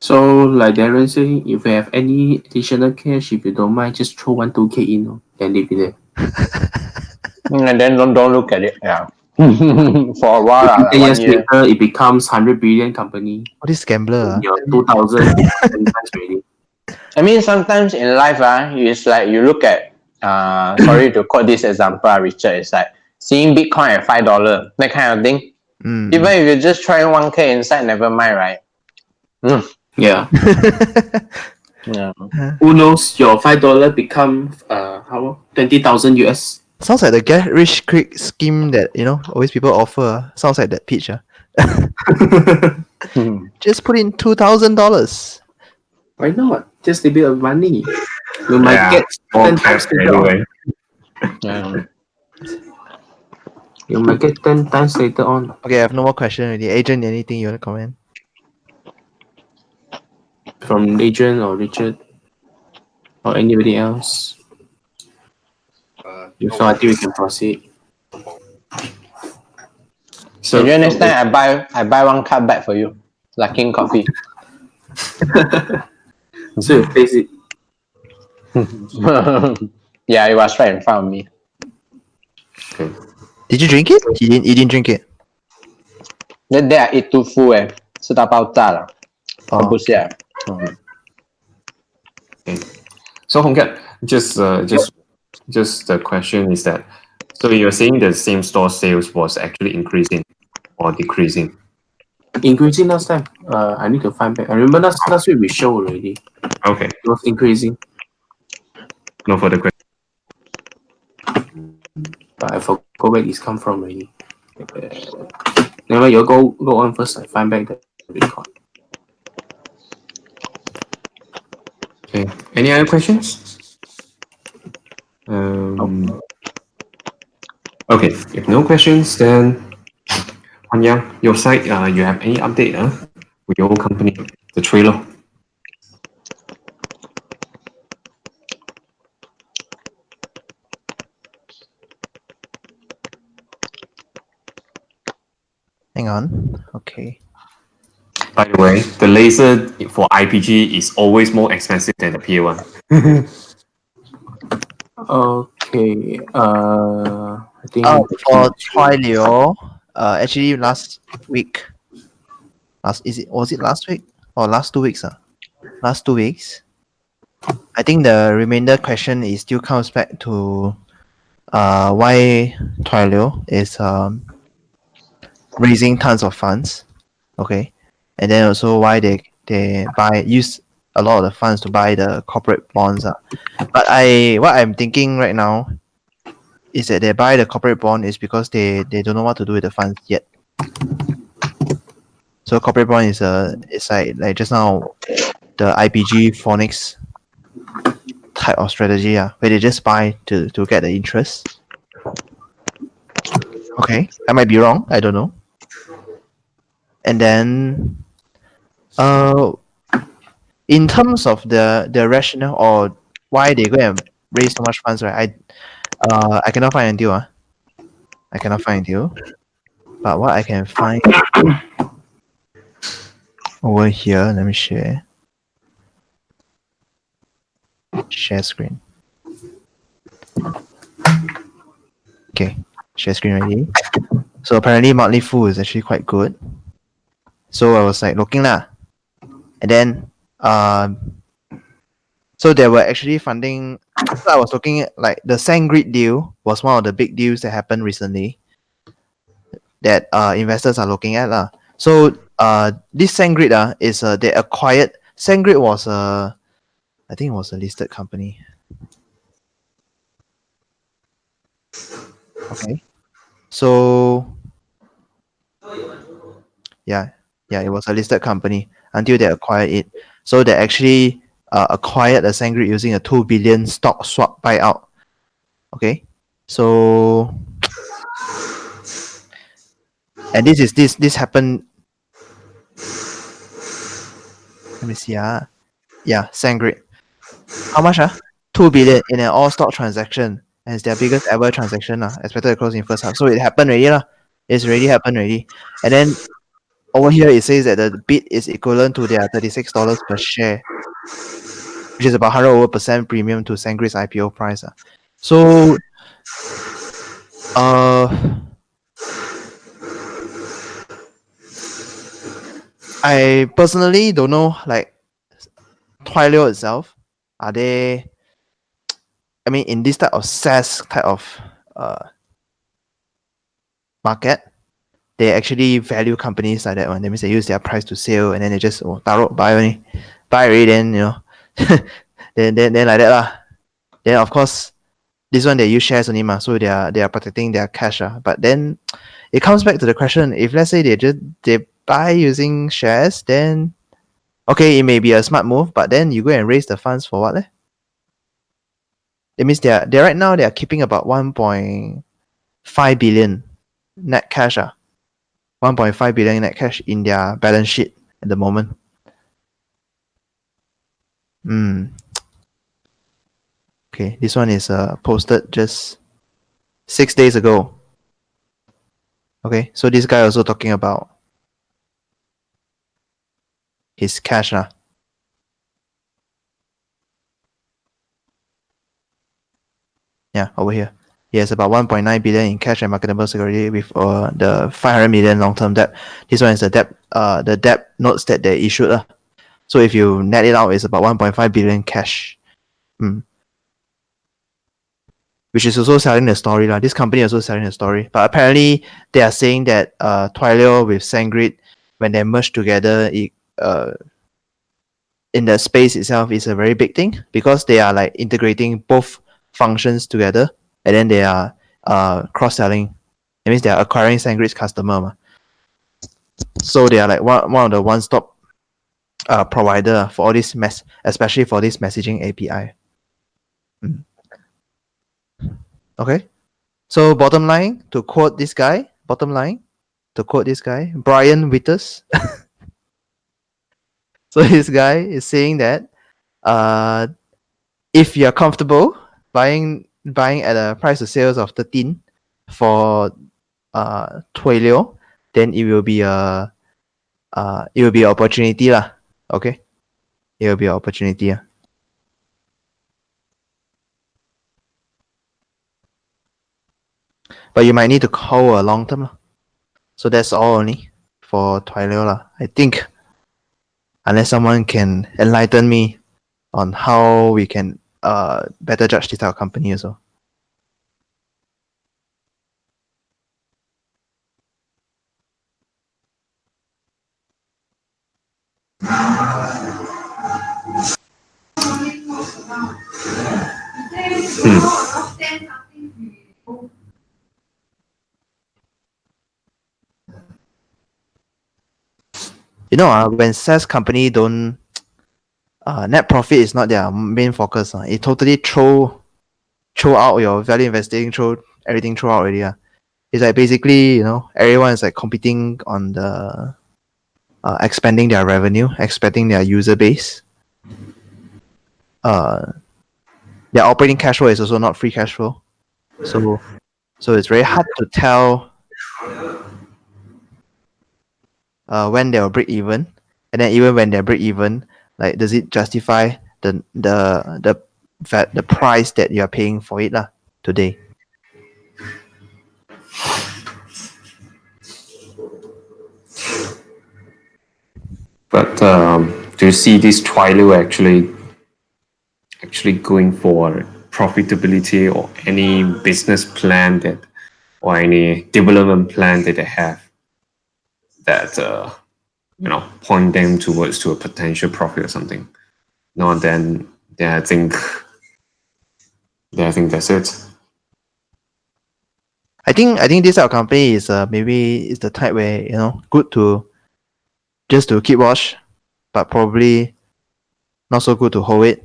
So like Darren saying, if you have any additional cash, if you don't mind, just throw 2K in, and leave it there. And then don't look at it. Yeah. For a while, like 10 1 years year. later, it becomes 100 billion company. What is gambler? You're 2000 times already. I mean, sometimes in life, it's like you look at, sorry to quote this example, Richard, it's like seeing Bitcoin at $5, that kind of thing. Mm. Even if you just try 1K inside, never mind, right? Yeah. Yeah. Who knows? Your $5 become how 20,000 US. Sounds like the get rich quick scheme that always people offer. Sounds like that pitch. Just put in $2,000. Why not? Just a bit of money. You might get more 10 cash times later on. anyway. Yeah. You might get 10 times later on. Okay, I have no more question already. Agent, anything you want to comment? From Adrian or Richard or anybody else. So I think we can proceed. So next time I buy 1 cup back for you. Like King Coffee. So you taste it. Yeah, it was right in front of me. Okay. Did you drink it? You didn't drink it. That day I eat too full 吃到爆炸了，哦喝不下。 Okay. So Hongkat, just the question is that, so you're saying the same store sales was actually increasing or decreasing? Increasing last time. I need to find back. I remember last week we show already. Okay. It was increasing. No further question. But I forgot where this come from already. Never mind, you go on first. I find back the record. Okay. Any other questions? Okay. If no questions, then Wan Yang, your side, you have any update with your own company, the trailer? Hang on. Okay. By the way, the laser for IPG is always more expensive than the PA1. Okay. I think For Choi Liu, actually last week. Was it last week or last 2 weeks? Last 2 weeks. I think the remainder question is still comes back to why Choi Liu is raising tons of funds. Okay. And then also why they use a lot of the funds to buy the corporate bonds. But what I'm thinking right now is that they buy the corporate bond is because they don't know what to do with the funds yet. So corporate bond is it's like just now the IPG Phonics type of strategy, where they just buy to get the interest. Okay, I might be wrong. I don't know. And then, in terms of the rationale or why they go and raise so much funds, right? I cannot find until I cannot find until, but what I can find over here, let me share screen. Okay, share screen already. So apparently Motley Fool is actually quite good. So I was like looking and then so they were actually funding. So I was looking at like the SandGrid deal was one of the big deals that happened recently that investors are looking at So this SandGrid is they acquired. SandGrid was I think it was a listed company. Okay, so yeah, it was a listed company until they acquired it. So they actually acquired a SandGrid using a 2 billion stock swap buyout. Okay, so and this happened. Let me see. Yeah, SandGrid. how much? 2 billion in an all stock transaction. And it's their biggest ever transaction, expected to close in first half. So it happened already. It's already happened already. And then over here it says that the bid is equivalent to their $36 per share, which is about 100% premium to Sangrid's IPO price. So I personally don't know, like, Twilio itself, are they, I mean, in this type of SaaS type of market, they actually value companies like that one. That means they use their price to sale and then they just buy only. Buy already, then then like that lah. Then of course this one they use shares only so they are protecting their cash. But then it comes back to the question, if let's say they buy using shares, then okay, it may be a smart move, but then you go and raise the funds for what? It means they right now they are keeping about 1.5 billion net cash. 1.5 billion net cash in their balance sheet at the moment. Okay, this one is posted just 6 days ago. Okay, so this guy also talking about his cash. Yeah, over here. He has about 1.9 billion in cash and marketable security with the 500 million long-term debt. This one is the debt notes that they issued. So if you net it out, it's about 1.5 billion cash. Which is also selling the story. This company also selling the story. But apparently they are saying that Twilio with SendGrid, when they merge together, it, in the space itself is a very big thing because they are like integrating both functions together and then they are cross-selling. That means they are acquiring SendGrid's customer. So they are like one of the one-stop provider for all this especially for this messaging API. Okay. So bottom line, to quote this guy, Brian Witters. So this guy is saying that if you're comfortable buying at a price of sales of 13 for Twilio, then it will be an opportunity lah. Okay, it will be an opportunity. But you might need to hold a long term. So that's all only for Twilio lah. I think, unless someone can enlighten me on how we can better judge this type of company also. You know, when SaaS company don't net profit is not their main focus. It totally throw out your value investing, throw everything throw out already. It's like basically, everyone is like competing on the expanding their revenue, expanding their user base. Their operating cash flow is also not free cash flow. So it's very hard to tell when they'll break even. And then even when they break even, like, does it justify the price that you are paying for it today? But do you see this Twilio actually going for profitability or any business plan or any development plan that they have that point them towards to a potential profit or something? No, then I think that's it. I think this type of company is maybe is the type where good to just to keep watch, but probably not so good to hold it.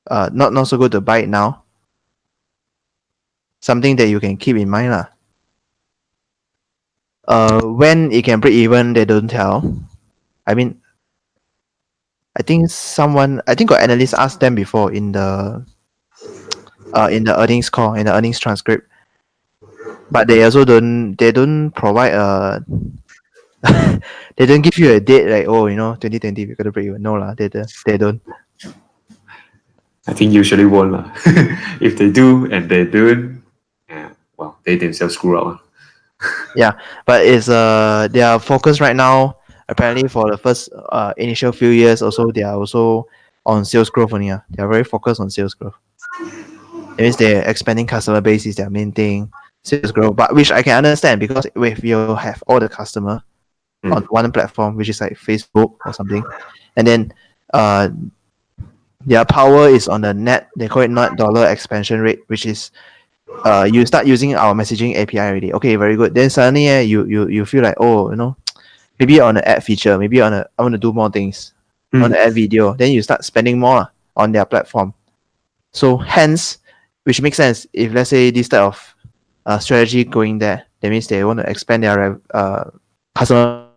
Not so good to buy it now. Something that you can keep in mind lah. When it can break even, they don't tell. I mean, I think got analysts asked them before in the earnings call, in the earnings transcript. But they also don't provide a they don't give you a date like, oh, 2020 we're gonna break even. No lah, they don't. I think usually won't lah. If they do and they don't, yeah, well, they themselves screw up. Yeah, but it's their focus right now. Apparently, for the first initial few years, also they are also on sales growth only. They are very focused on sales growth. It means they're expanding customer base is their main thing, sales growth. But which I can understand, because if you have all the customer on one platform, which is like Facebook or something, and then their power is on the net. They call it net dollar expansion rate, which is you start using our messaging API already. Okay, very good. Then suddenly you feel like, oh, maybe on the ad feature, maybe I want to do more things on the ad video. Then you start spending more on their platform. So hence, which makes sense if let's say this type of strategy going there, that means they want to expand their customer.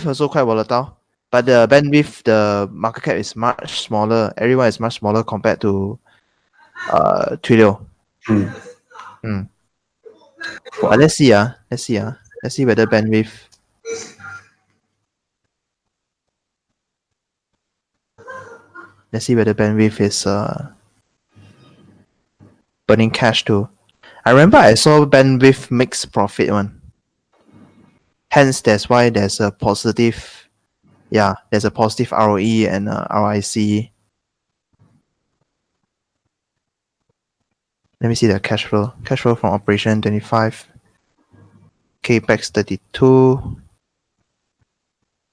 Also quite volatile, but the bandwidth, the market cap is much smaller. Everyone is much smaller compared to Twilio. But let's see whether bandwidth. Let's see whether bandwidth is burning cash too. I remember I saw bandwidth makes profit one. Hence, that's why there's a positive. Yeah, there's a positive ROE and ROIC. Let me see the cash flow. Cash flow from operation 25. Capex 32.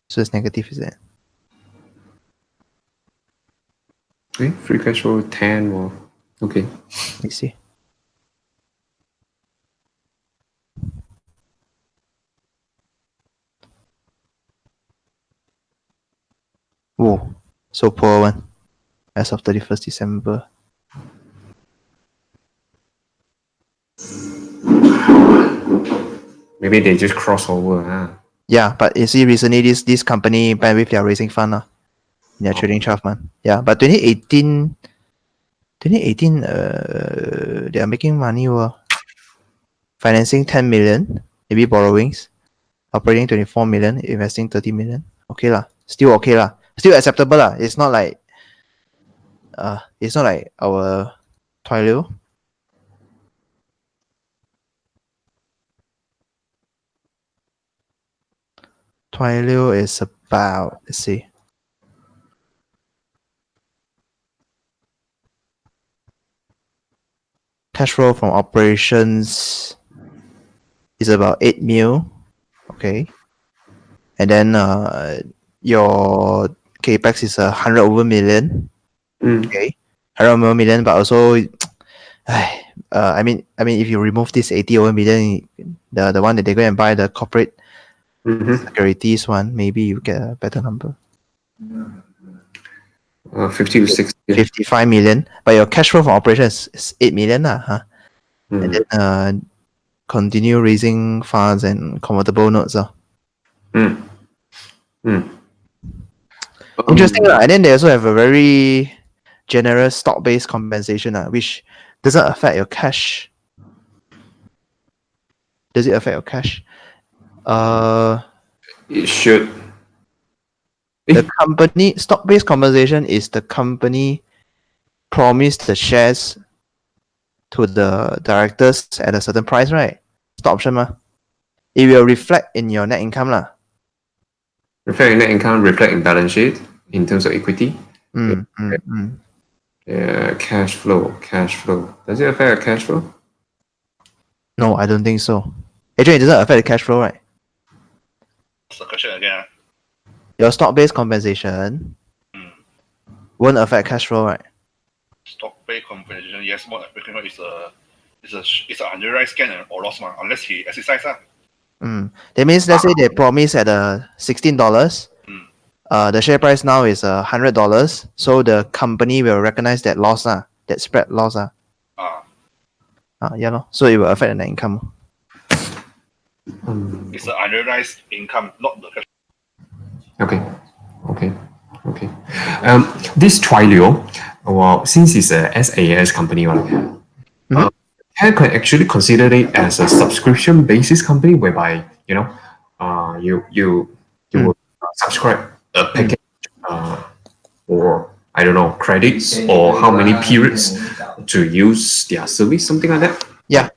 So it's negative, is it? Okay, free cash flow 10 or okay. Let me see. Whoa, so poor one. As of 31st December. Maybe they just cross over. Yeah, but you see recently this company bandwidth, they are raising fund in their trading 12 month. Yeah, but 2018 they are making money financing 10 million, maybe borrowings, operating 24 million, investing 30 million. Okay lah. Still okay lah. Still acceptable lah. It's not like our Twilio. Twilio is about, let's see. Cash flow from operations is about 8 mil. Okay. And then your capex is 100 over million. Okay. 100 over million, but also I mean if you remove this 80 over million, the one that they go and buy the corporate securities one, maybe you get a better number. 50 to 60. 55 million, but your cash flow from operations is 8 million and then continue raising funds and convertible notes. Interesting. And then they also have a very generous stock-based compensation, which doesn't affect your cash. Does it affect your cash? It should. The company stock-based compensation is the company promised the shares to the directors at a certain price, right? stock option mah. It will reflect in your net income lah. Reflect in net income, reflect in balance sheet in terms of equity. Yeah, cash flow. Does it affect cash flow? No, I don't think so. Actually, it doesn't affect the cash flow, right? What's the question again? Your stock-based compensation won't affect cash flow, right? Stock-based compensation, yes, more applicable is an unrealized gain or loss, unless he exercise. That means, let's say they promise at $16. The share price now is $100, so the company will recognize that loss, that spread loss. Yeah, no. So it will affect the net income. It's an unrealized income, not the cash. Okay. This Twilio, well, since it's a SaaS company, right? I can actually consider it as a subscription basis company whereby you will subscribe a package or I don't know credits or how many periods to use their service, something like that. Yeah.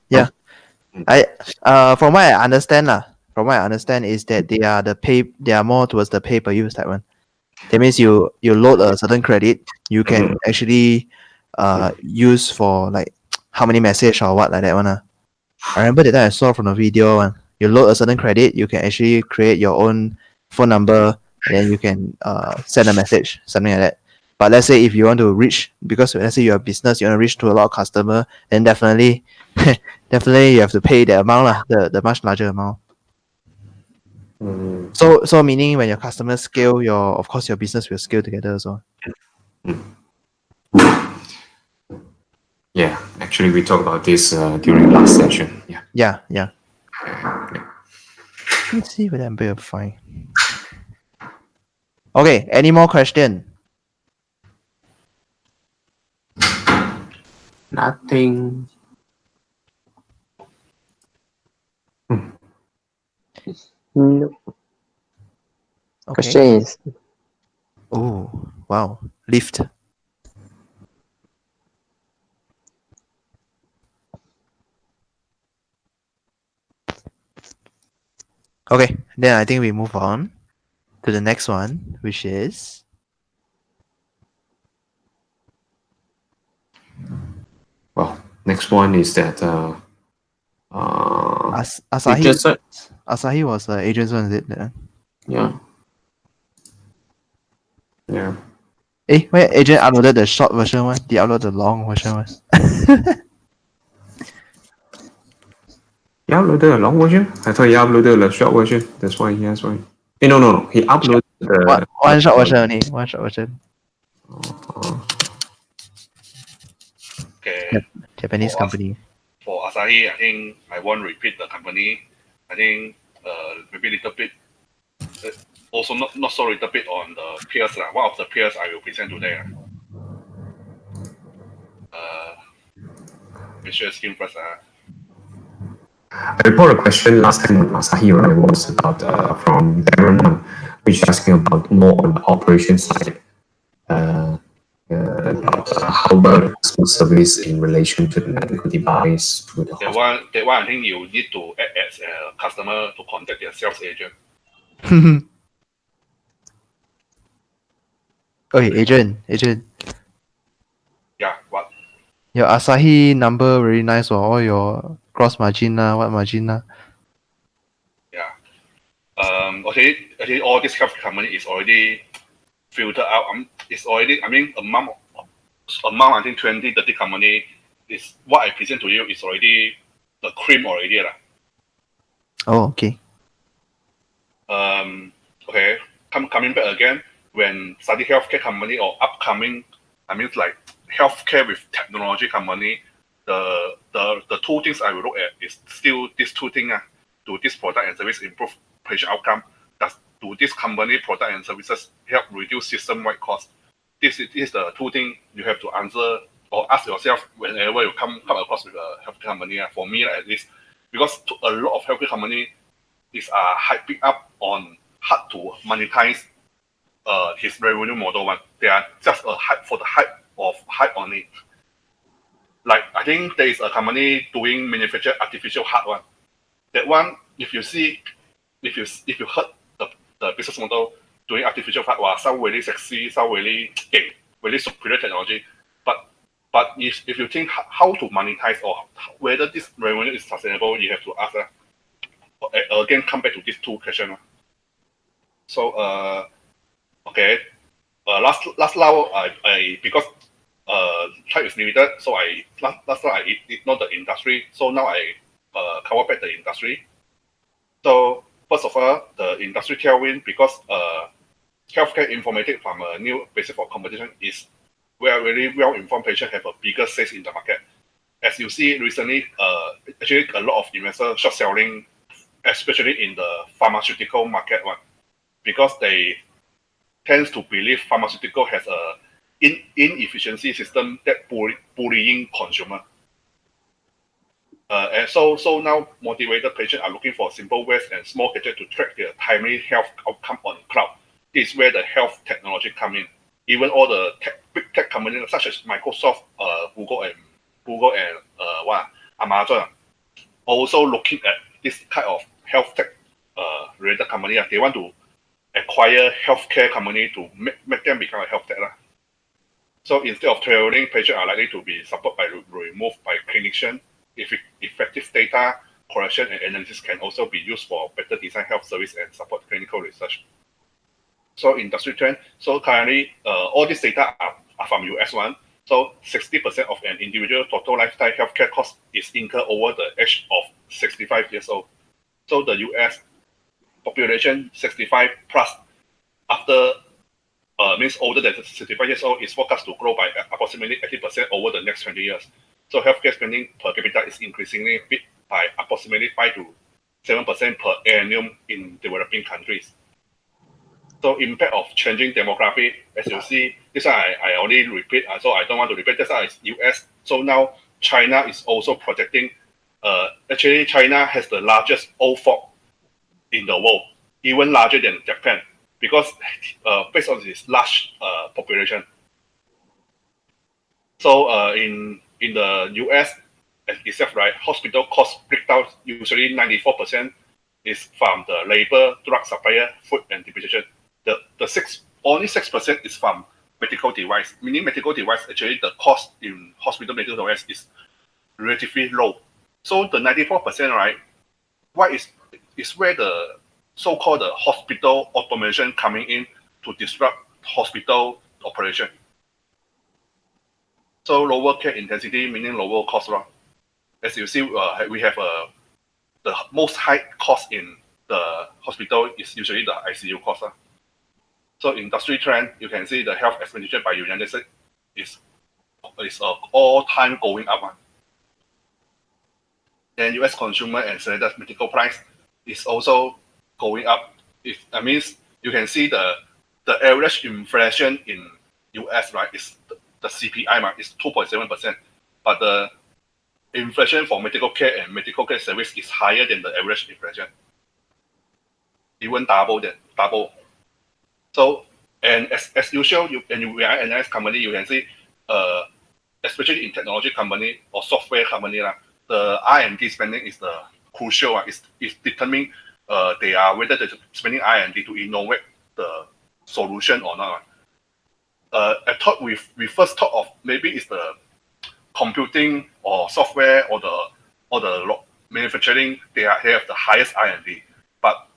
From what I understand is that they are more towards the pay per use type one. That means you load a certain credit, you can actually use for like how many message or what like that one. I remember that I saw from the video one. You load a certain credit, you can actually create your own phone number, and then you can send a message, something like that. But let's say if you want to reach, because let's say you're a business, you want to reach to a lot of customer, then definitely you have to pay the amount the much larger amount. So meaning when your customers scale, of course your business will scale together as well. Yeah, actually we talked about this during last session. Yeah. Let's see whether I'm able to find. Okay, any more question? Nothing. No. Okay. Question is, Oh, wow. Lift. Okay, then I think we move on to the next one, which is Well, next one is that Asahi. just said- Asahi was agent's one, is it? Yeah. Where agent uploaded the short version one? They upload the long version one. He uploaded a long version? I thought he uploaded a short version. That's why he has one. No. He uploaded the one short version only. One short version. Okay. Japanese company. For Asahi, I think I won't repeat the company. I think maybe a little bit. Also, not so little bit on the peers. One of the peers I will present today. Visual scheme first. I reported a question last time on Asahi, right? Was about from Darren, which is asking about more on the operation side. About how the customer service in relation to the medical device. To the that one, I think you need to act as a customer to contact their sales agent. Okay, agent. Yeah, what? Your Asahi number very nice, or all your gross margin, what margin? Yeah. Okay, actually, all this health company is already filtered out. It's already, I mean, among I think 20, 30 company is what I present to you is already the cream already. Oh, okay. Okay, coming back again, when study healthcare company or upcoming, I mean, like healthcare with technology company, the two things I will look at is still these two things. Do this product and service improve patient outcome? Do this company product and services help reduce system-wide cost? This is the two things you have to answer or ask yourself whenever you come across with a healthcare company. For me, at least, because a lot of healthcare company is hyping up on how to monetize his revenue model. One, they are just a hype for the hype on it. Like I think there is a company doing manufacture artificial heart one. that one, if you heard the business model doing artificial fat, wow, sound really sexy, sound really superior technology. But if you think how to monetize or whether this revenue is sustainable, you have to ask. Again, come back to these two questions. So okay, last now I because time is limited, so last time I ignore the industry. So now I cover back the industry. So first of all, the industry tailwind, because healthcare informatics from a new basis for competition is where very well-informed patients have a bigger say in the market. As you see recently, actually a lot of investors short selling, especially in the pharmaceutical market one, because they tends to believe pharmaceutical has a inefficiency system that bullying consumer. And so now motivated patients are looking for simple ways and small gadgets to track their timely health outcome on cloud. This is where the health technology come in. Even all the big tech companies such as Microsoft, Google and Amazon also looking at this kind of health tech related company. They want to acquire healthcare company to make them become a health tech. So instead of trailing, patients are likely to be supported by removed by clinician. Effective data collection and analysis can also be used for better design health service and support clinical research. So industry trend. So currently, all this data are from US one. So 60% of an individual total lifetime healthcare cost is incurred over the age of 65 years old. So the US population 65 plus after means older than 65 years old is forecast to grow by approximately 80% over the next 20 years. So healthcare spending per capita is increasingly big by approximately 5 to 7% per annum in developing countries. So impact of changing demography, as you see, this one I only repeat, so I don't want to repeat. This one is US. So now China is also projecting. Actually, China has the largest old folk in the world, even larger than Japan, because based on its large population. So in the US itself, right, hospital cost breakdown usually 94% is from the labor, drug supplier, food, and depreciation. Only 6% is from medical device. Meaning medical device, actually the cost in hospital medical device is relatively low. So the 94%, right, what is where the so-called the hospital automation coming in to disrupt hospital operation. So lower care intensity, meaning lower cost. As you see, we have the most high cost in the hospital is usually the ICU cost. So industry trend, you can see the health expenditure by United States is all time going up. And US consumer and standard medical price is also going up. That means you can see the average inflation in US, right, is the CPI is 2.7%, but the inflation for medical care and medical care service is higher than the average inflation, even double. So, and as usual, when we are analyze company, you can see, especially in technology company or software company, the R&D spending is the crucial. Is determining they are whether they're spending R&D to innovate the solution or not. I thought we first thought of maybe it's the computing or software or the manufacturing. They have the highest R&D, but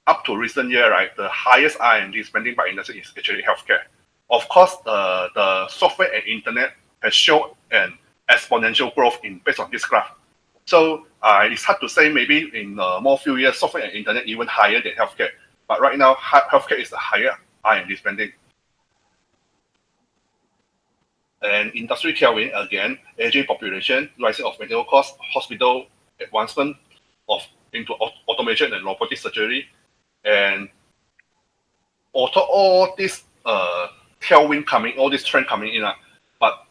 up to recent year, right, the highest R&D spending by industry is actually healthcare. Of course, the software and internet has shown an exponential growth based on this graph. So it's hard to say, maybe in more few years, software and internet even higher than healthcare. But right now, healthcare is the higher R&D spending. And industry tailwind, again, aging population, rising of medical costs, hospital advancement into automation and robotic surgery, and all this tailwind coming, all this trend coming in, but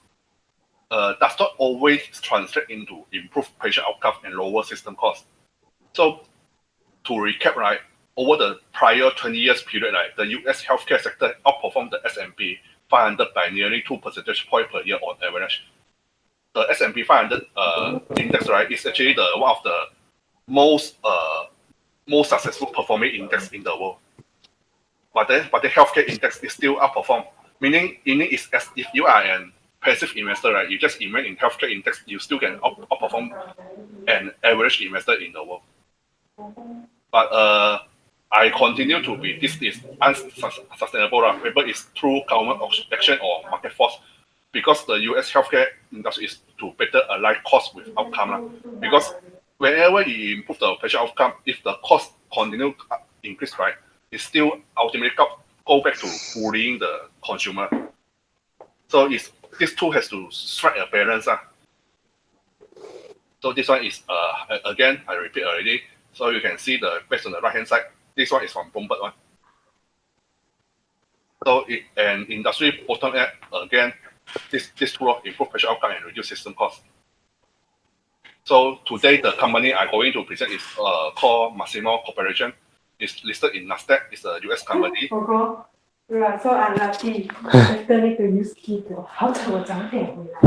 does not always translate into improved patient outcome and lower system costs. So to recap, right, over the prior 20 years period, right, the US healthcare sector outperformed the S&P 500 by nearly 2 percentage points per year on average. The S&P 500 index, right, is actually one of the most successful performing index in the world. But the healthcare index is still outperformed. Meaning is as if you are an passive investor, right? You just invest in healthcare index, you still can outperform an average investor in the world. But I continue to be this is unsustainable, whether it's through government action or market force, because the US healthcare industry is to better align cost with outcome. Because whenever you improve the patient outcome, if the cost continue to increase, right, it still ultimately go back to bullying the consumer. So this tool has to strike a balance. So this one is again, I repeat already. So you can see the based on the right hand side. This one is from Bloomberg one. So an industry bottom up again. This tool improve patient outcome and reduce system cost. So today the company I'm going to present is called Massimo Corporation. It's listed in Nasdaq. It's a US company. You are so unlucky. After need to use keyboard. 好彩我早点回来。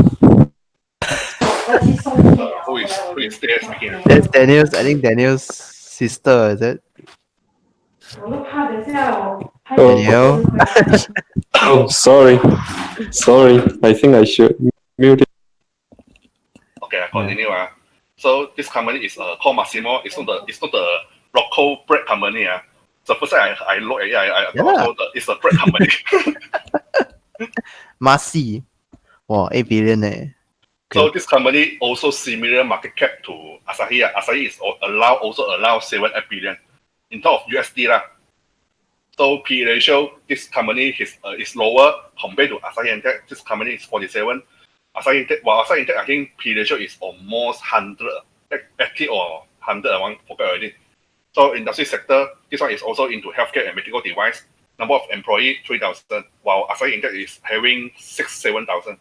Who is there speaking? That's Daniel's. I think Daniel's sister. Is it? 我都怕等下我。Daniel. Oh, sorry. I think I should mute it. Okay, I continue. So this company is called Massimo. It's not the local bread company. The first time I look at it, I thought it's a bread company. Massy. Wow, 8 billion eh. So this company also similar market cap to Asahi. Asahi is also allow 7-8 billion in terms of USD lah. So P ratio, this company is lower compared to Asahi and Dec. This company is 47. Asahi Dec, I think P ratio is almost 100, 80 or 100. I want forget already. So industry sector, this one is also into healthcare and medical device. Number of employee 3,000, while Asahi Dec is having 6,000-7,000.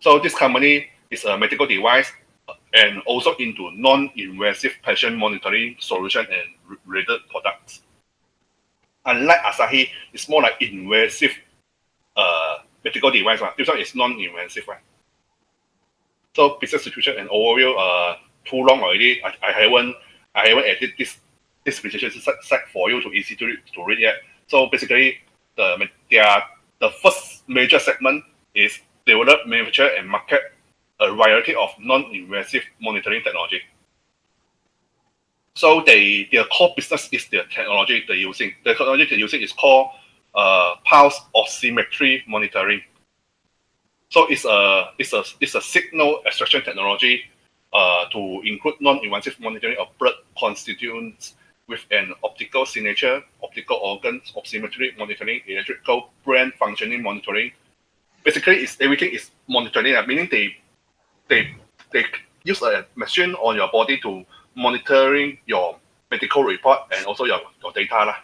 So this company is a medical device and also into non-invasive patient monitoring solution and related products. Unlike Asahi, it's more like invasive medical device. This one is non-invasive. So business situation and overview, too long already. I haven't added this presentation set for you to easy to read yet. So basically, the first major segment is develop, manufacture, and market a variety of non-invasive monitoring technology. So their core business is their technology they're using. The technology they're using is called pulse oximetry monitoring. So it's a signal extraction technology to include non-invasive monitoring of blood constituents with an optical signature, optical organs, oximetry monitoring, electrical brain functioning monitoring. Basically, everything is monitoring. Meaning they use a machine on your body to monitoring your medical report and also your data.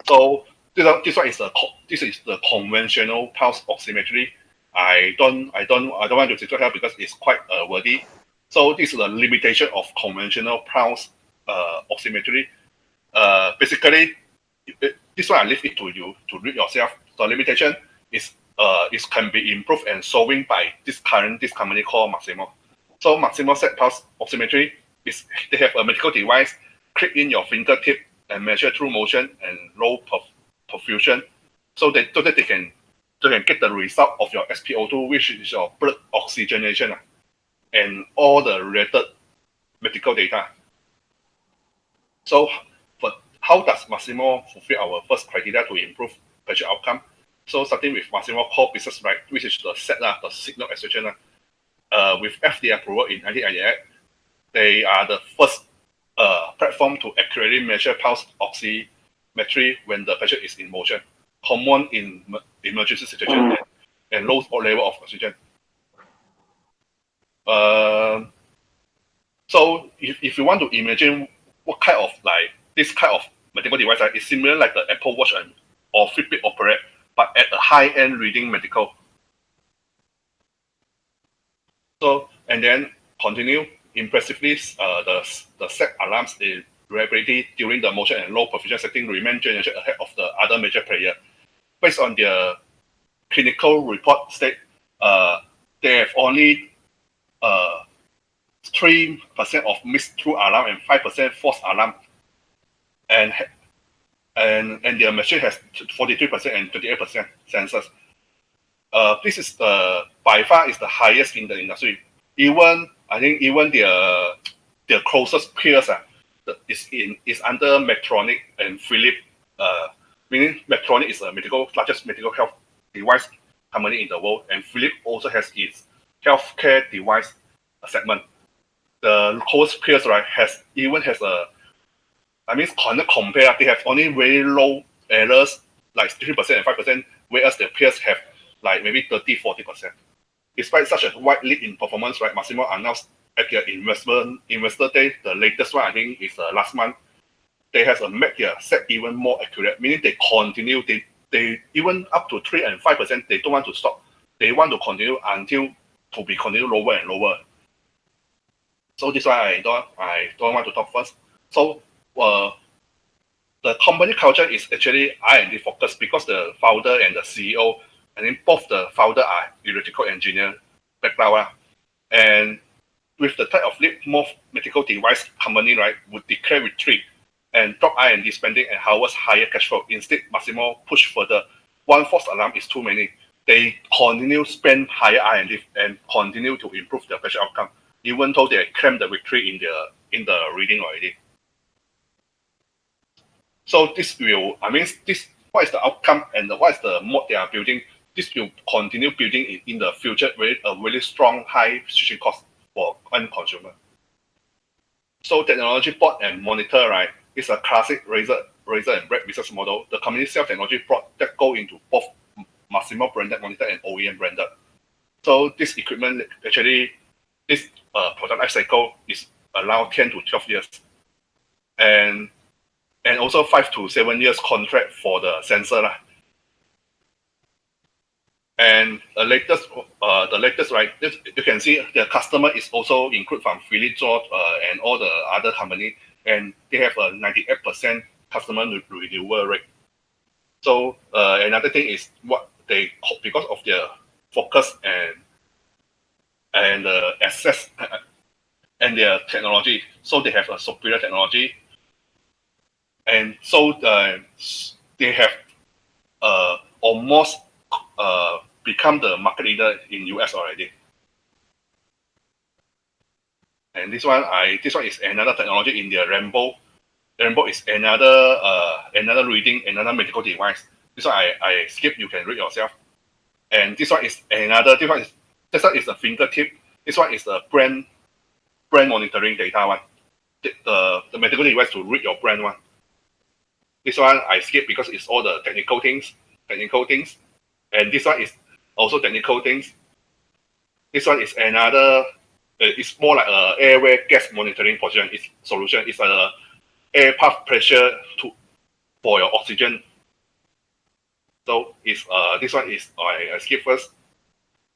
So this is the conventional pulse oximetry. I don't want to describe here because it's quite wordy. So this is the limitation of conventional pulse oximetry. Basically, this one I leave it to you to read yourself. The limitation is it can be improved and solving by this company called Massimo. So Massimo set pulse oximetry is they have a medical device, click in your fingertip and measure through motion and low perfusion, so that they can get the result of your SpO2, which is your blood oxygenation, and all the related medical data. So, but how does Massimo fulfill our first criteria to improve patient outcome? So starting with Massimo core business, right, which is the signal extraction. With FDA approval in 1998, they are the first platform to accurately measure pulse oximetry when the patient is in motion, common in emergency situation and low level of oxygen. So if you want to imagine what kind of this kind of medical device, it's similar like the Apple Watch or Fitbit operate, but at a high-end reading medical. So, and then continue impressively, the set alarms the reliability during the motion and low perfusion setting remain generated ahead of the other major player. Based on their clinical report state, they have only 3% of missed true alarm and 5% false alarm, and their machine has 43% and 28% sensors. This is by far is the highest in the industry. Even I think even their closest peers is under Medtronic and Philips. Meaning Medtronic is the largest medical health device company in the world, and Philips also has its healthcare device segment. The closest peers has a, I mean, compare, they have only very low errors, like 3% and 5%, whereas their peers have like maybe 30-40%. Despite such a wide lead in performance, right, Massimo announced at their investor day, the latest one I think is last month, they have made their set even more accurate, meaning they continue, they even up to 3 and 5%, they don't want to stop. They want to continue until to be continued lower and lower. So this why I don't want to talk first. So the company culture is actually R&D focused because the founder and the CEO, I mean both the founder are electrical engineer background, and with the type of lead, most medical device company right would declare retreat and drop R&D spending and harvest higher cash flow. Instead, Massimo push further. One false alarm is too many. They continue spend higher R&D and continue to improve their patient outcome, even though they claim the victory in the reading already. So this will, I mean, this what is the outcome and what is the mode they are building? This will continue building in the future with a really strong high switching cost for end consumer. So technology board and monitor, right, is a classic razor and blade business model. The company sell technology product that go into both Massimo branded monitor and OEM branded. So this equipment actually, this product life cycle is around 10 to 12 years, and also 5 to 7 years contract for the sensor lah. And the latest right, you can see the customer is also included from Philips and all the other company, and they have a 98% customer renewal rate. So another thing is what they, because of their focus and access and their technology, so they have a superior technology, and so they have almost become the market leader in US already. And this one is another technology in their Rainbow. Rainbow is another reading, another medical device. This one I skip, you can read yourself. And this one is a fingertip. This one is the brand monitoring data one. The medical device to read your brand one. This one I skip because it's all the technical things. And this one is also technical things. This one is another, it's more like a airway gas monitoring solution. It's a air path pressure for your oxygen. So it's this one is I skip first.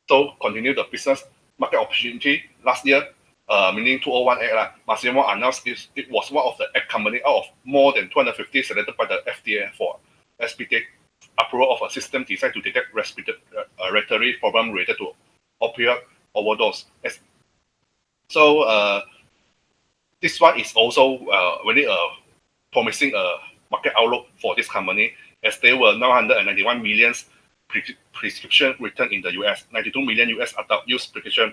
So continue the business market opportunity. Last year, meaning 2018, Massimo announced it was one of the egg company out of more than 250 selected by the FDA for SPT approval of a system designed to detect respiratory problem related to opioid overdose. So this one is also really promising market outlook for this company, as there were 991 million prescription written in the US, 92 million US adult use prescription.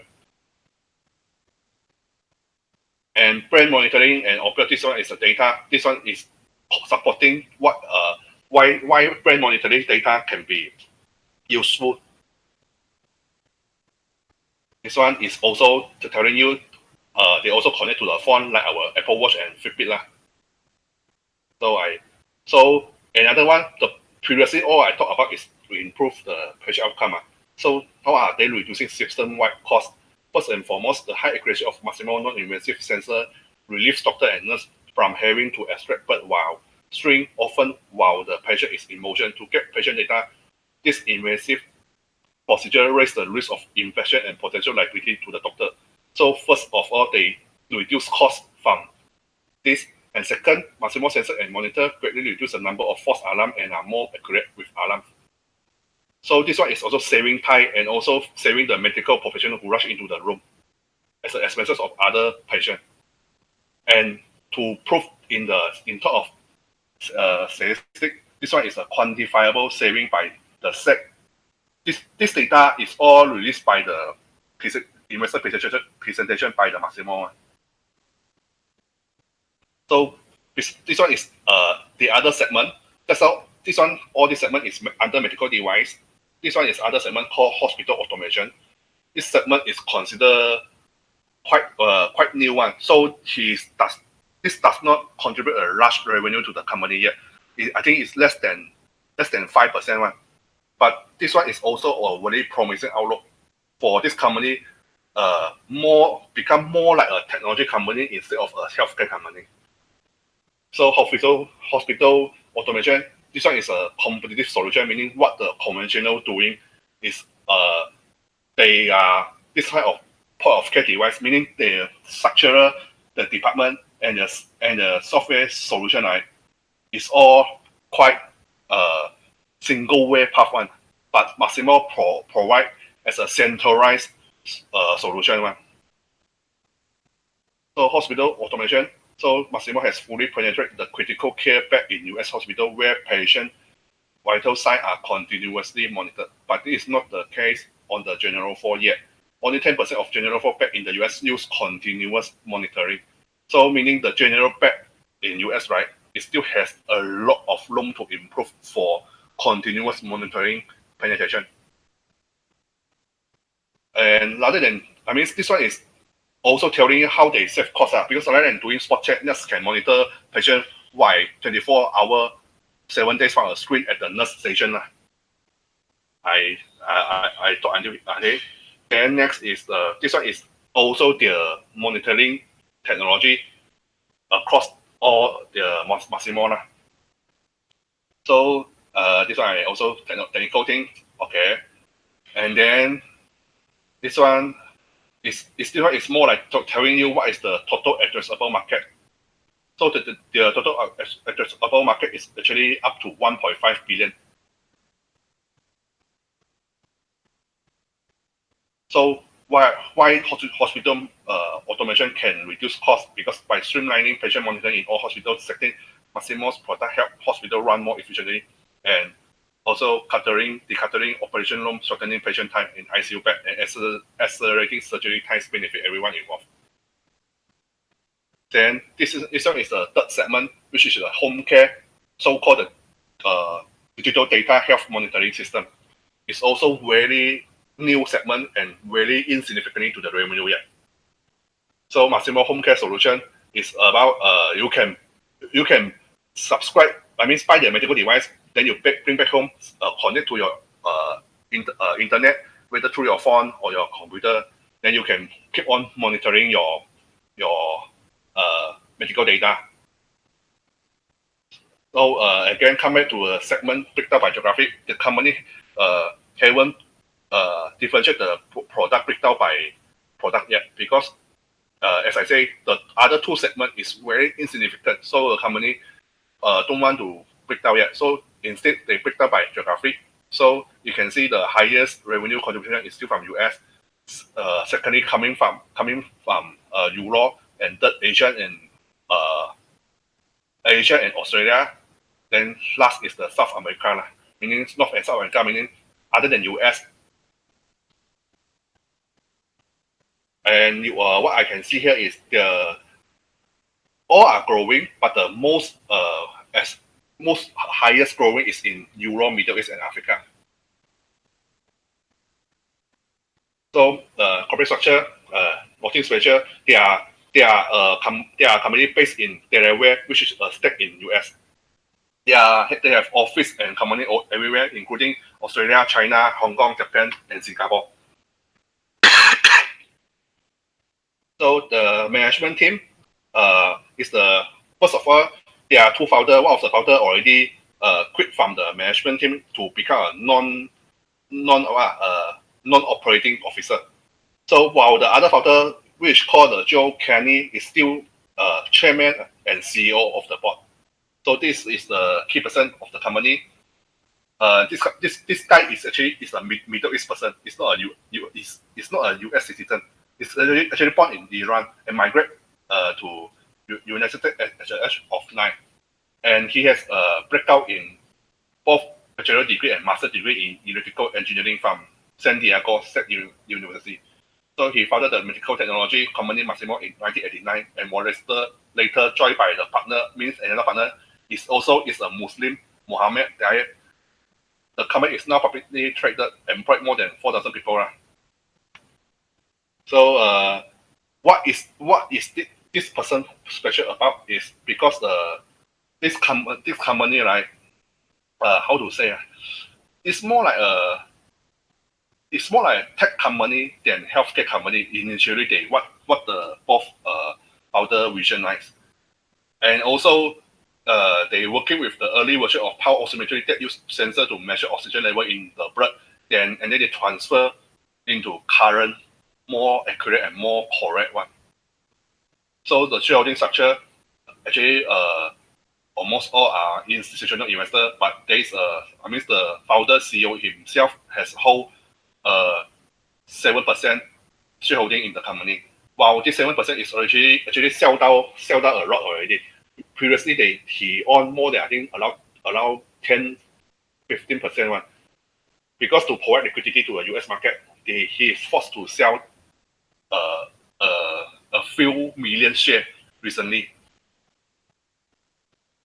And brand monitoring and opioid, this one is the data. This one is supporting what why brand monitoring data can be useful. This one is also telling you they also connect to the phone like our Apple Watch and Fitbit lah. So another one, the previously all I talked about is to improve the patient outcome. So how are they reducing system-wide costs? First and foremost, the high accuracy of Massimo non-invasive sensor relieves doctor and nurse from having to extract blood while string often while the patient is in motion to get patient data. This invasive procedure raises the risk of infection and potential liability to the doctor. So first of all, they reduce costs from this. And second, Massimo sensor and monitor greatly reduce the number of false alarm and are more accurate with alarm. So this one is also saving time and also saving the medical professional who rush into the room. as the expenses of other patients. And to prove in terms of statistic, this one is a quantifiable saving by the SEC. This data is all released by the investor presentation by the Massimo. So this one is the other segment. That's how all this segment is under medical device. This one is other segment called hospital automation. This segment is considered quite new one. So this does not contribute a large revenue to the company yet. I think it's less than 5% one. But this one is also a very promising outlook for this company. Become more like a technology company instead of a healthcare company. So hospital automation, this one is a competitive solution, meaning what the conventional doing is they are this kind of point of care device, meaning they structure the department and the software solution, right, is all quite single way path one, but Massimo provide as a centralized solution one. So hospital automation. So Massimo has fully penetrated the critical care bed in US hospital where patient vital signs are continuously monitored. But this is not the case on the general floor yet. Only 10% of general floor bed in the US use continuous monitoring. So meaning the general bed in US, right, it still has a lot of room to improve for continuous monitoring penetration. And rather than, this one is also telling you how they save costs, because rather than doing spot check, nurse can monitor patient while 24 hours, 7 days from a screen at the nurse station. I thought until okay. Then next is this one is also the monitoring technology across all the Massimo. So this one I also technical thing, okay. And then this one is more like telling you what is the total addressable market. So the total addressable market is actually up to 1.5 billion. So why hospital automation can reduce cost? Because by streamlining patient monitoring in all hospital settings, Massimo's product help hospital run more efficiently, and also decluttering operation room, shortening patient time in ICU bed, and accelerating surgery times benefit everyone involved. Then this one is the third segment, which is the home care, so-called digital data health monitoring system. It's also very new segment and very insignificant to the revenue yet. So Massimo home care solution is about you can subscribe. Buy the medical device, then you bring back home, connect to your internet, whether through your phone or your computer. Then you can keep on monitoring your medical data. So again, come back to a segment breakdown by geography. The company haven't differentiate the product breakdown by product yet, because as I say, the other two segments is very insignificant. So the company don't want to break down yet. So instead, they break down by geography. So you can see the highest revenue contribution is still from US. Secondly, coming from Europe, and third Asia and Australia. Then last is the South America, meaning North and South America, meaning other than US. And what I can see here is all are growing, but the most highest growing is in Europe, Middle East, and Africa. So corporate structure, nothing special. They are company based in Delaware, which is a state in US. They have office and company everywhere, including Australia, China, Hong Kong, Japan, and Singapore. So the management team is first of all, there are two founders. One of the founders already quit from the management team to become a non-operating officer. So while the other founder, which called Joe Kenny, is still chairman and CEO of the board. So this is the key person of the company. This guy is a Middle East person. It's not a US citizen. It's actually born in Iran and migrate to United States at the age of 9. And he has a breakout in both bachelor degree and master degree in electrical engineering from San Diego State University. So he founded the medical technology company Massimo in 1989, and was later joined by the partner, means another partner is a Muslim, Mohammed Diet. The company is now publicly traded and employed more than 4,000 people. So what is this person special about is because this company, right, how to say, it's more like a tech company than healthcare company. Initially, what the both founder vision, right? And also they working with the early version of power oximetry that use sensor to measure oxygen level in the blood, and then they transfer into current, more accurate and more correct one. So the shareholding structure, actually almost all are institutional investor, but there is the founder CEO himself has hold 7% shareholding in the company. While this 7% is actually sell down a lot already. Previously he owned more than, I think, around 10-15% one. Because to provide liquidity to the US market, he is forced to sell a few million shares recently.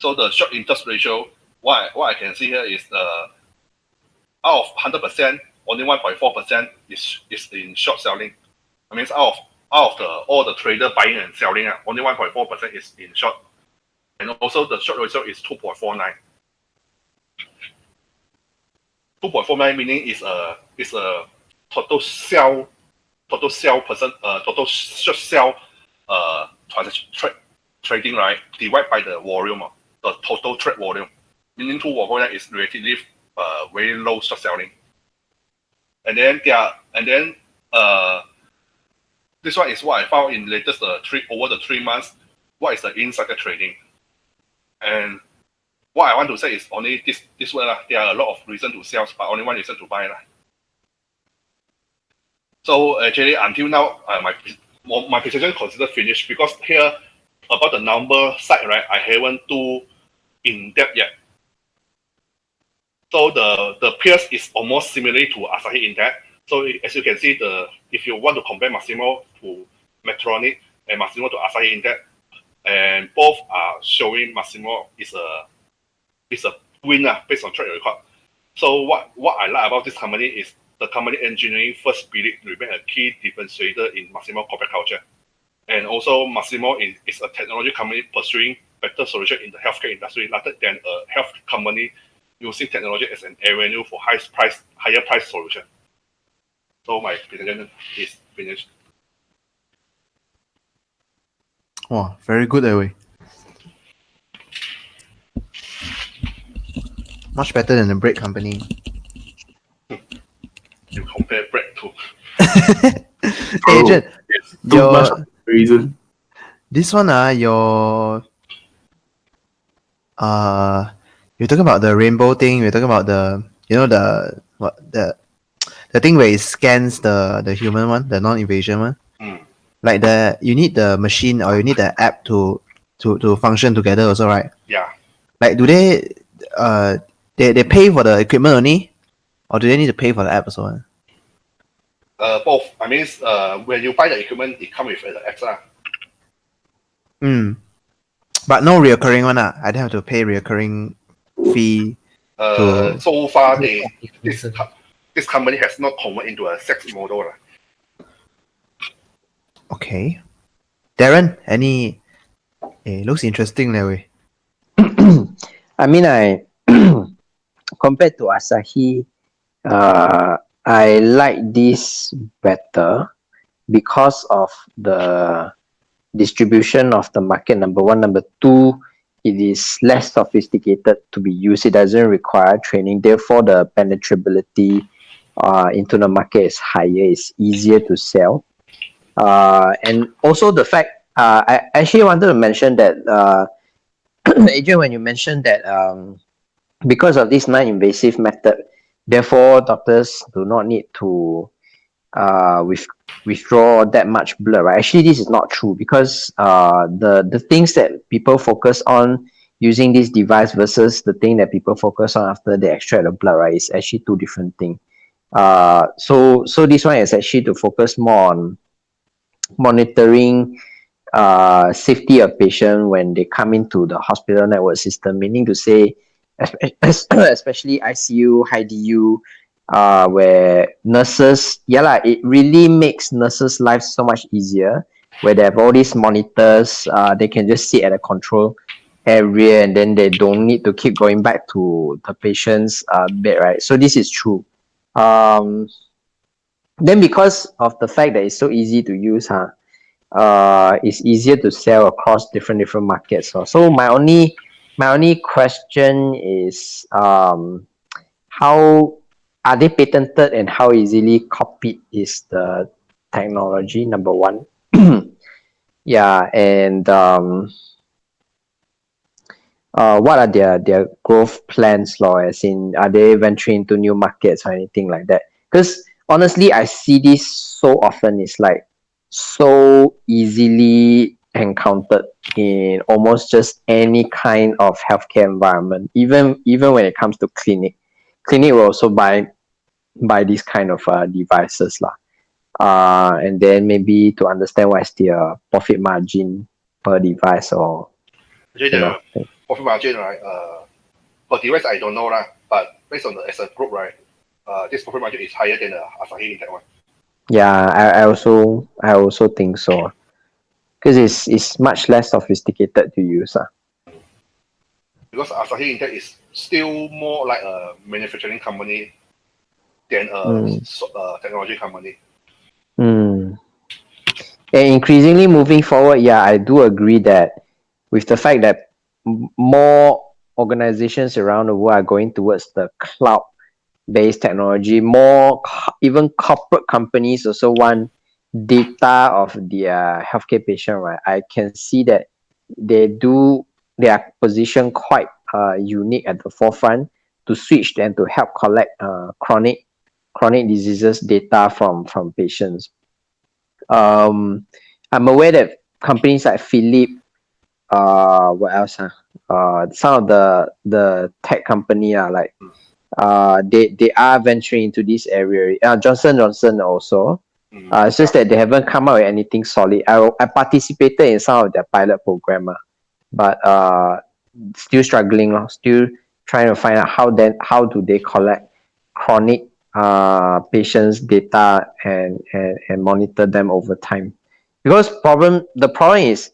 So the short interest ratio, what I can see here is out of 100%, only 1.4% is in short selling. I mean, out of all the trader buying and selling, only 1.4% is in short. And also the short ratio is 2.49. 2.49 meaning is a total short sell trading, right, divided by the volume, the total trade volume. Meaning 2.49 is relatively very low short selling. And then this one is what I found in latest over the 3 months. What is the insider trading? And what I want to say is only this way. There are a lot of reasons to sell, but only one reason to buy. So actually, until now, my presentation considered finished, because here about the number side, right, I haven't do in depth yet. So the peers is almost similar to Asahi Index. So as you can see, if you want to compare Massimo to Medtronic and Massimo to Asahi Index, and both are showing Massimo is a winner based on track record. So what I like about this company is the company engineering first belief remain a key differentiator in Massimo corporate culture. And also Massimo is a technology company pursuing better solution in the healthcare industry rather than a health company using technology as an avenue for higher price solution. So my presentation is finished. Wow, very good, Ewe. Much better than the bread company. You compare bread to Agent, Too much reason. this one, you're talking about the rainbow thing. We're talking about the thing where it scans the human one, the non-invasion one. Like you need the machine or you need the app to function together also, right? Yeah. Like, do they they pay for the equipment only, or do they need to pay for the app also? Both. I mean, when you buy the equipment, it comes with the extra. But no recurring one. I don't have to pay recurring fee. So far, this company has not converted into a SaaS model. Okay. Darren, any? Looks interesting that way. I mean, compared to Asahi, I like this better because of the distribution of the market, number one. Number two, it is less sophisticated to be used. It doesn't require training. Therefore, the penetrability into the market is higher. It's easier to sell. And also the fact, I actually wanted to mention that, Adrian, when you mentioned that because of this non-invasive method, therefore doctors do not need to withdraw that much blood, right? Actually, this is not true because the things that people focus on using this device versus the thing that people focus on after they extract the blood, right, is actually two different things. So this one is actually to focus more on monitoring safety of patient when they come into the hospital network system, meaning to say, especially ICU, high DU, where nurses, it really makes nurses' lives so much easier, where they have all these monitors, they can just sit at a control area and then they don't need to keep going back to the patient's bed, right? So this is true. Then because of the fact that it's so easy to use, it's easier to sell across different markets. So my only question is, how are they patented and how easily copied is the technology? Number one. Yeah, and what are their growth plans, as in, are they venturing into new markets or anything like that? Because honestly, I see this so often. It's like so easily encountered in almost just any kind of healthcare environment. Even when it comes to clinic will also buy these kind of devices lah. And then maybe to understand what is the profit margin per device, or Actually, the profit margin, right? For device, I don't know lah. But based on as a group, right? This profit margin is higher than the Asahi Intech one. Yeah, I also think so. Because it's much less sophisticated to use. Because Asahi Intech is still more like a manufacturing company than a technology company. And increasingly moving forward, I do agree that with the fact that more organizations around the world are going towards the cloud-based technology, more even corporate companies also want data of their healthcare patient, right? I can see that they are positioned quite unique at the forefront to switch and to help collect chronic diseases data from patients. I'm aware that companies like Philip, what else? Some of the tech company like they are venturing into this area. Johnson & Johnson also. It's just that they haven't come out with anything solid. I participated in some of their pilot program, but still struggling, still trying to find out how do they collect chronic patients' data and monitor them over time. Because the problem is,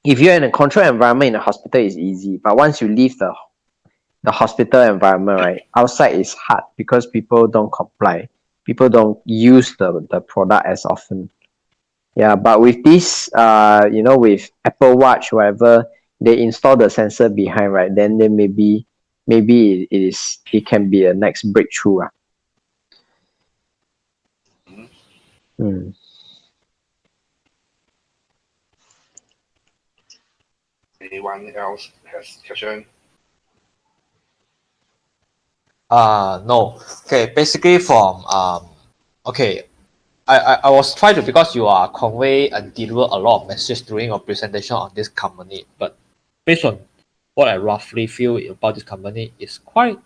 if you're in a controlled environment in a hospital, it's easy. But once you leave the hospital environment, right, outside is hard because people don't comply. People don't use the product as often. Yeah, but with this, with Apple Watch, whatever, they install the sensor behind, right? Then maybe it can be a next breakthrough. Anyone else has question? No. Okay, basically from okay, I was trying to, because you are convey and deliver a lot of messages during your presentation on this company, but based on what I roughly feel about this company, is quite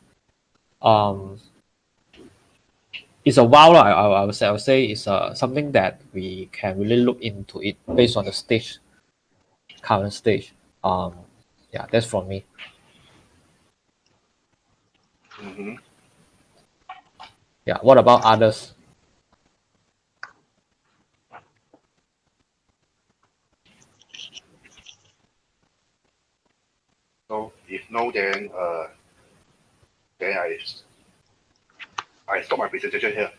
it's a wow. I would say it's something that we can really look into it based on the current stage. Yeah, that's from me. Yeah, what about others? So if no, then I stop my presentation here.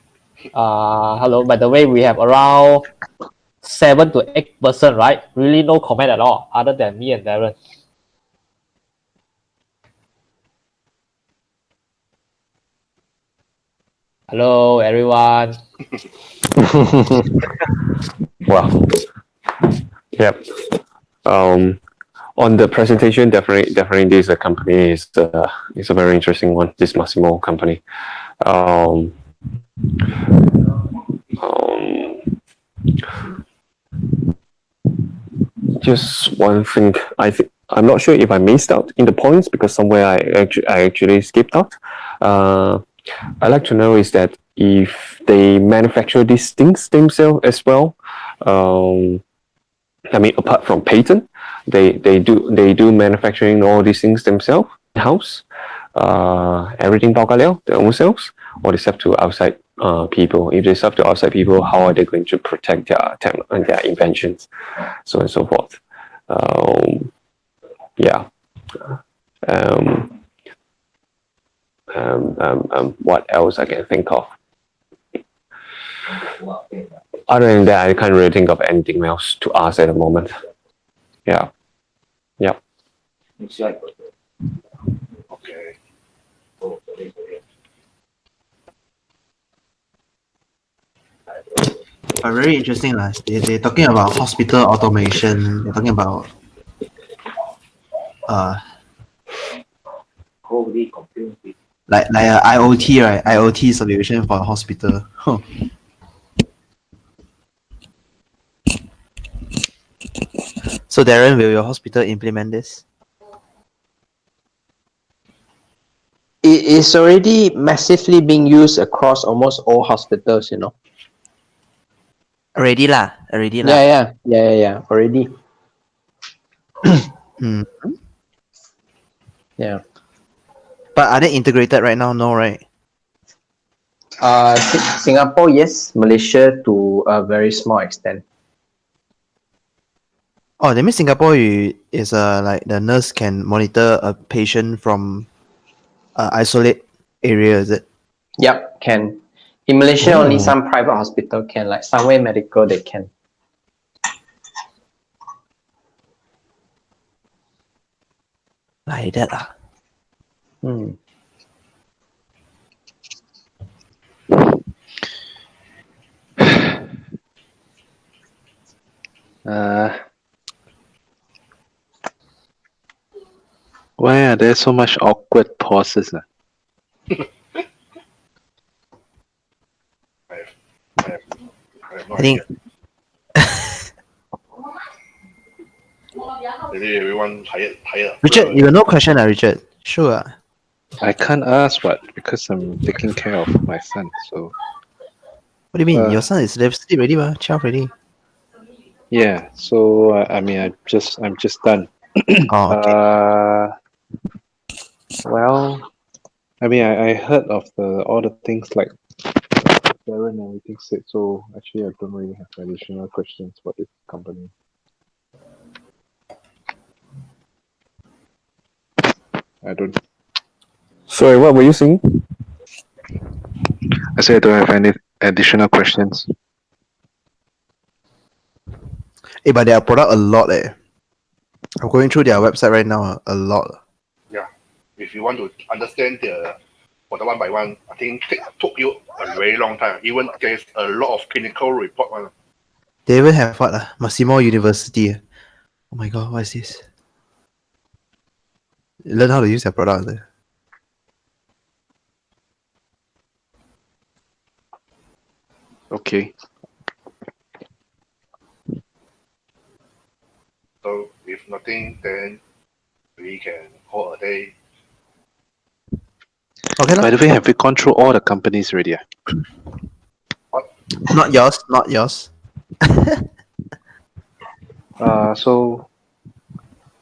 Hello. By the way, we have around 7 to 8%, right? Really no comment at all, other than me and Darren. Hello, everyone. Wow. Yep. On the presentation, definitely this company is a very interesting one. This Massimo company. Just one thing. I'm not sure if I missed out in the points because somewhere I actually skipped out. I'd like to know is that if they manufacture these things themselves as well. I mean, apart from patent, they do manufacturing all these things themselves in house. Everything 包干了 their own selves, or they sell to outside people. If they sell to outside people, how are they going to protect their inventions, so on and so forth. Yeah. What else I can think of? Other than that, I can't really think of anything else to ask at the moment. Yeah. Yeah. Okay. Very interesting. They're talking about hospital automation. They're talking about like a IoT, right? IoT solution for a hospital. Huh. So Darren, will your hospital implement this? It is already massively being used across almost all hospitals, you know. Already lah. Yeah, already. Yeah. But are they integrated right now? No, right? Singapore, yes. Malaysia to a very small extent. Oh, that means Singapore is like the nurse can monitor a patient from isolate area, is it? Yep, can. In Malaysia, only some private hospital can, like Sunway Medical, they can. Like that lah. Why are there so much awkward pauses? I have no I think idea. Maybe everyone tired. Richard, you got no question, Richard? Sure. I can't ask what because I'm taking care of my son. So What do you mean? Your son is sleep already, 12 already. yeah. So I mean, I'm just done. Oh, okay. Well, I mean, I heard of all the things like Darren and everything said. So actually, I don't really have additional questions for this company. I don't. Sorry, what were you saying? I said I don't have any additional questions. Hey, but their product a lot. I'm going through their website right now. A lot. Yeah. If you want to understand the product one by one, I think it took you a very long time. Even there's a lot of clinical report. They even have what? Massimo University. Oh my god, what is this? Learn how to use their product. Okay. So if nothing, then we can call a day. Okay. By the way, have we gone through all the companies already? Not yours. So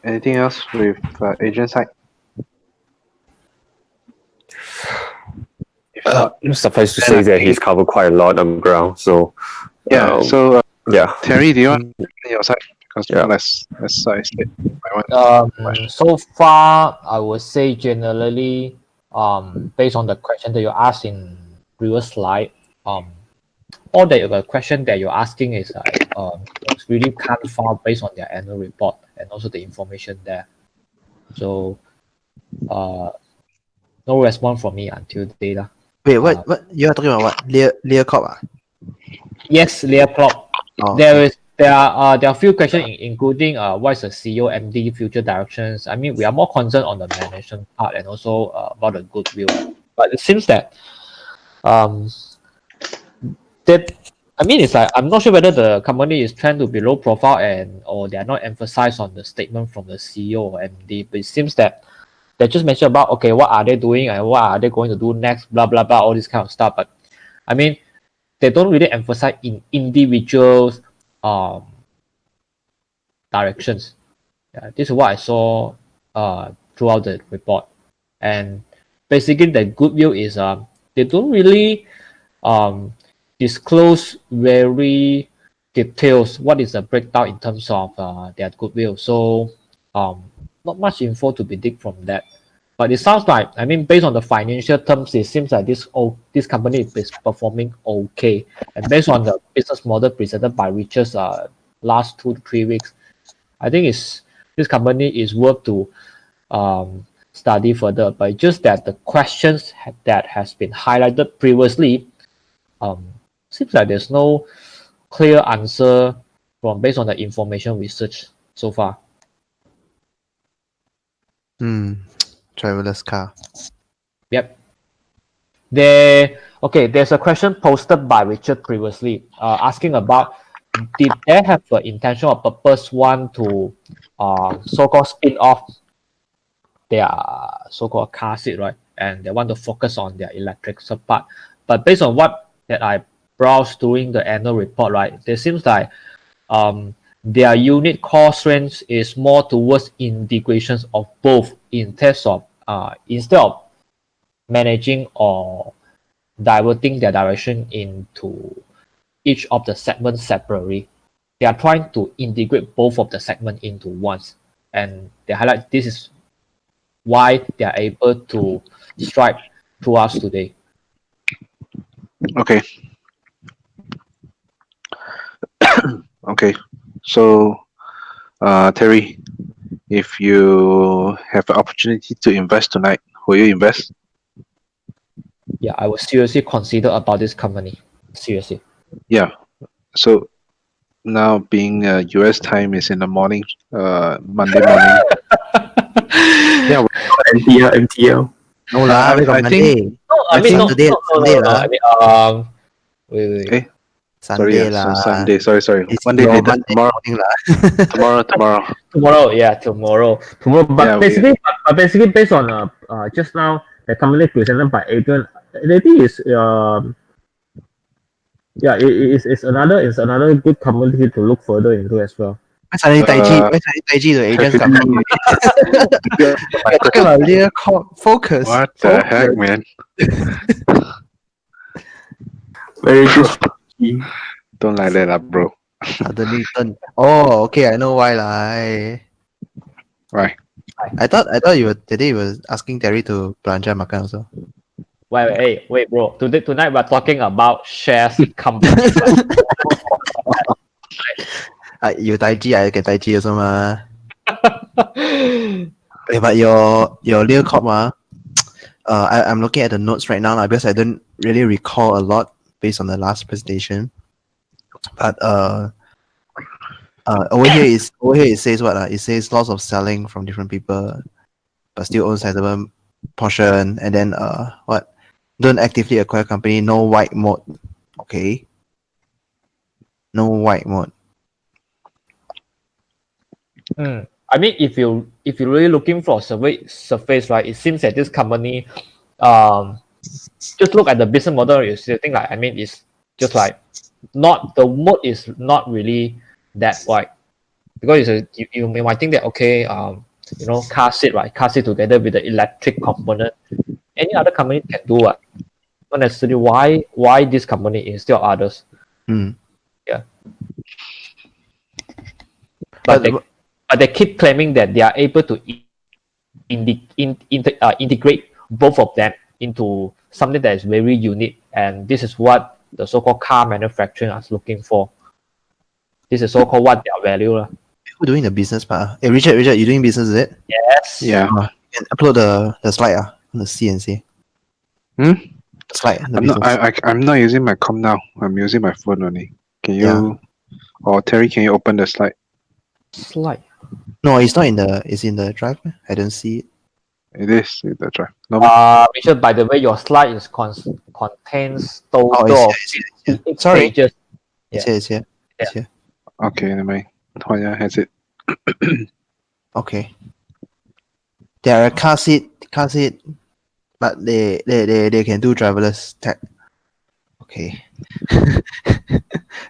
anything else with agent side? If not, Suffice to say that he's covered quite a lot of ground. So yeah. yeah. Terry, do you want your side? Because Yeah. as I said, I want So far, I would say generally, based on the question that you asked in previous slide, all the question that you're asking is like was really kind of far based on their annual report and also the information there. So, no response from me until today lah. Wait, what you are talking about? What Lear Corp? Yes, Leopold. Oh, There are a few questions including what is the CEO MD future directions. I mean, we are more concerned on the management part and also about the goodwill. But it seems that I mean, it's like I'm not sure whether the company is trying to be low profile or they are not emphasized on the statement from the CEO or MD, but it seems that they just mentioned about okay, what are they doing and what are they going to do next, blah blah blah, all this kind of stuff. But I mean, they don't really emphasize in individuals directions. Yeah, this is what I saw throughout the report, and basically the good view is they don't really disclose very details what is the breakdown in terms of their goodwill. So not much info to be dig from that. But it sounds like, I mean, based on the financial terms, it seems like this company is performing okay. And based on the business model presented by Richard's last 2 to 3 weeks, I think this company is worth to study further. But just that the questions that has been highlighted previously, seems like there's no clear answer based on the information research so far. Driverless car. Yep. There's a question posted by Richard previously, asking about did they have the intention or purpose to so-called spin off their so-called car seat, right? And they want to focus on their electric part. But based on what that I browsed during the annual report, right, it seems like their unit cost range is more towards integrations of both in terms of instead of managing or diverting their direction into each of the segments separately. They are trying to integrate both of the segment into once, and they highlight this is why they are able to strike to us today. Okay. Okay. So, Terry, if you have an opportunity to invest tonight, will you invest? Yeah, I will seriously consider about this company. Seriously. Yeah. So now being US time is in the morning, Monday morning. Yeah, MTL. No lah, we got I Monday. think- No, I mean, no, Saturday, no, Sunday lah. I mean, wait. Okay. Sunday Sorry, lah. so Sunday. Sorry. It's Monday your later. Monday morning lah. Tomorrow. Tomorrow. But Yeah, basically, based on just now the company presented by Adrian, I think is it's another good company to look further into as well. Why suddenly Taiji the agents come from? You're talking about Lear Corp focus. What the heck, man? Very good. Don't like that, bro. Suddenly turn. Oh, okay, I know why lah. Right. I thought you were today you were asking Terry to belanja makan also. Wait, bro. Tonight we're talking about shares company. You Taiji, I can Taiji also ma. But your Lear Corp I'm looking at the notes right now because I don't really recall a lot based on the last presentation. But over here it says what it says lots of selling from different people, but still owns sizable portion, and then what don't actively acquire company, no white mode. Okay, no white mode. I mean, if you're really looking for a surface, right, it seems that this company, just look at the business model, you think like, I mean, it's just like not the mode is not really that wide, because you might think that okay, car seat, right, car seat together with the electric component, any other company can do it. Not necessarily why this company instead of others. Yeah. But they keep claiming that they are able to integrate both of them into something that is very unique, and this is what the so-called car manufacturing is looking for. This is so-called what their value. Who doing the business part? Hey, Richard, you doing business, is it? Yes. Yeah. You can upload the slide on the CNC. The slide. I'm not using my com now. I'm using my phone only. Can you or Terry, can you open the slide? Slide. No, it's not in the. It's in the drive. I don't see it. It is the drive. No, Richard, by the way, your slide is contains Oh, total of it's here. 58 Sorry. pages. It's Yeah. here. It's here. It's here. okay, never mind. Huanya has it. Okay. There are car seat, but they can do driverless tech. Okay.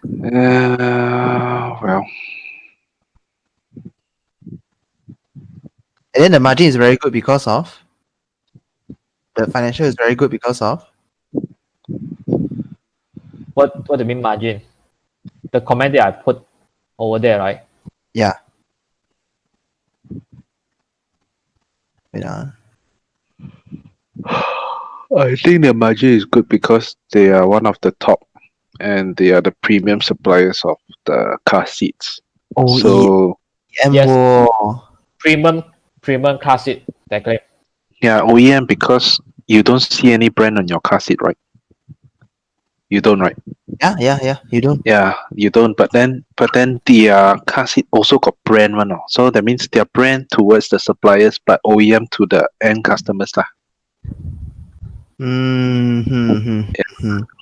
Well, And then the margin is very good because of the financial is very good because of What do you mean margin? The comment that I put over there, right? yeah. Wait, I think their margin is good because they are one of the top and they are the premium suppliers of the car seats. Oh, So Yes. EM Premium car seat, they claim. yeah, OEM because you don't see any brand on your car seat, right? You don't, right? yeah. You don't. Yeah, you don't. But then the car seat also got brand one. So that means their brand towards the suppliers, but OEM to the end customers lah.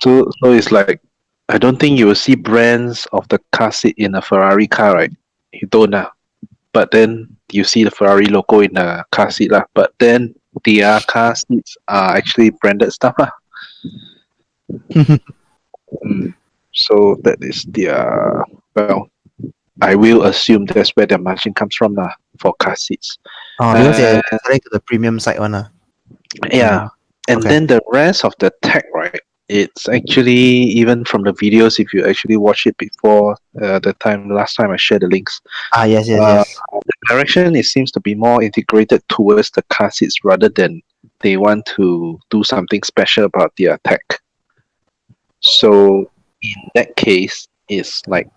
So it's like I don't think you will see brands of the car seat in a Ferrari car, right? You don't but then you see the Ferrari logo in the car seat lah. But then their car seats are actually branded stuff lah. So that is their I will assume that's where their margin comes from lah for car seats. Oh, because they're selling to the premium side one. Yeah. And Okay. then the rest of the tech, right? It's actually even from the videos, if you actually watch it before last time I shared the links. Yes. The direction it seems to be more integrated towards the car seats rather than they want to do something special about their tech. So in that case, it's like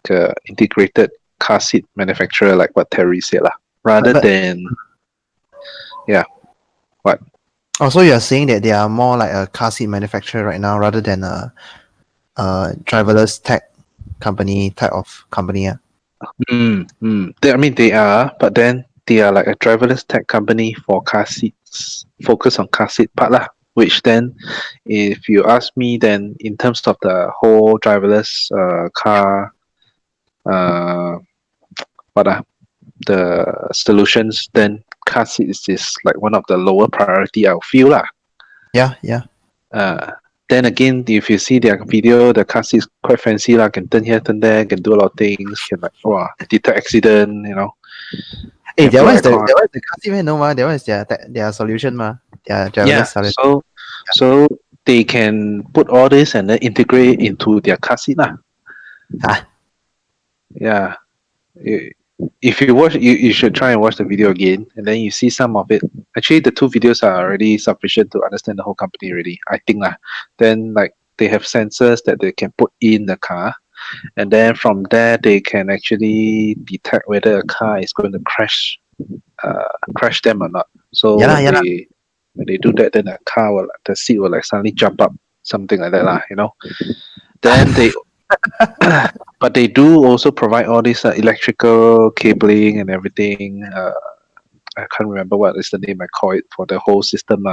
integrated car seat manufacturer, like what Terry said, rather than what. Oh, so you're saying that they are more like a car seat manufacturer right now rather than a driverless tech company type of company. They are, but then they are like a driverless tech company for car seats, focus on car seat part lah. Which then, if you ask me, then in terms of the whole driverless car, the solutions, then car seats is like one of the lower priority. I feel lah. Yeah. Then again, if you see their video, the car seat is quite fancy lah. Can turn here, turn there, can do a lot of things. Can detect accident, Hey, that can one is put the aircon. car seat, no ma. That one is their solution ma. Their driverless solution. So they can put all this and then integrate into their car seat lah. Yeah. If you watch, you should try and watch the video again, and then you see some of it. Actually, the two videos are already sufficient to understand the whole company already, I think lah. Then like they have sensors that they can put in the car, and then from there they can actually detect whether a car is going to crash them or not. So when they do that, then the seat will like suddenly jump up, something like that lah. Then they. But they do also provide all this electrical cabling and everything. I can't remember what is the name I call it for the whole system,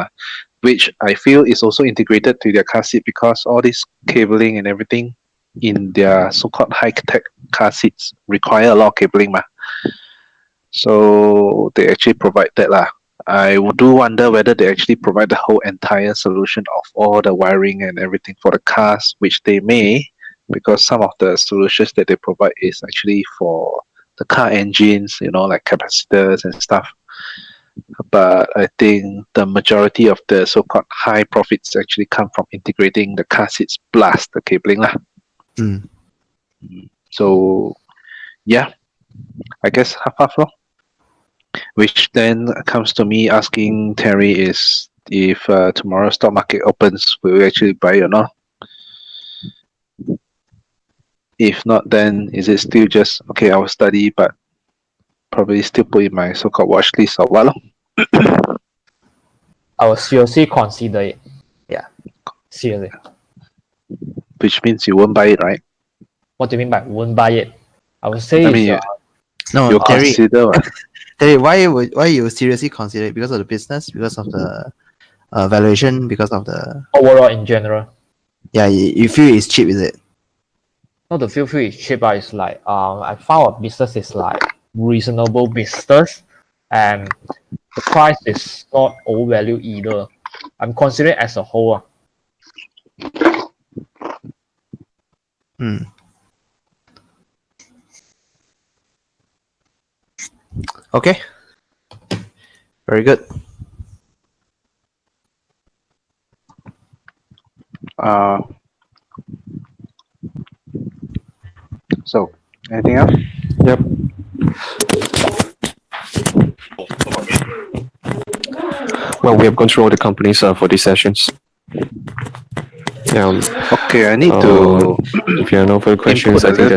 which I feel is also integrated to their car seat because all this cabling and everything in their so-called high-tech car seats require a lot of cabling. So they actually provide that lah. I do wonder whether they actually provide the whole entire solution of all the wiring and everything for the cars, which they may, because some of the solutions that they provide is actually for the car engines, like capacitors and stuff. But I think the majority of the so-called high profits actually come from integrating the car seats plus the cabling lah. So yeah, I guess half lor. Which then comes to me asking Terry is if tomorrow stock market opens, will we actually buy or not? If not, then is it still just okay? I will study, but probably still put in my so-called watch list or what? I will seriously consider it. Yeah, seriously. Which means you won't buy it, right? What do you mean by won't buy it? I would say I mean, No, you Terry. consider what? Hey, why you seriously consider it? Because of the business, because of the valuation, because of the Overall, in general, yeah, you feel it's cheap, is it? not the feel free is cheap, but it's like I found a business is like reasonable business, and the price is not overvalue either. I'm considering as a whole. Hmm. Okay. Very good. So, anything else? Yep. Well, we have gone through all the companies for these sessions. Yeah. Okay, I need to if you have no further questions, input a I think little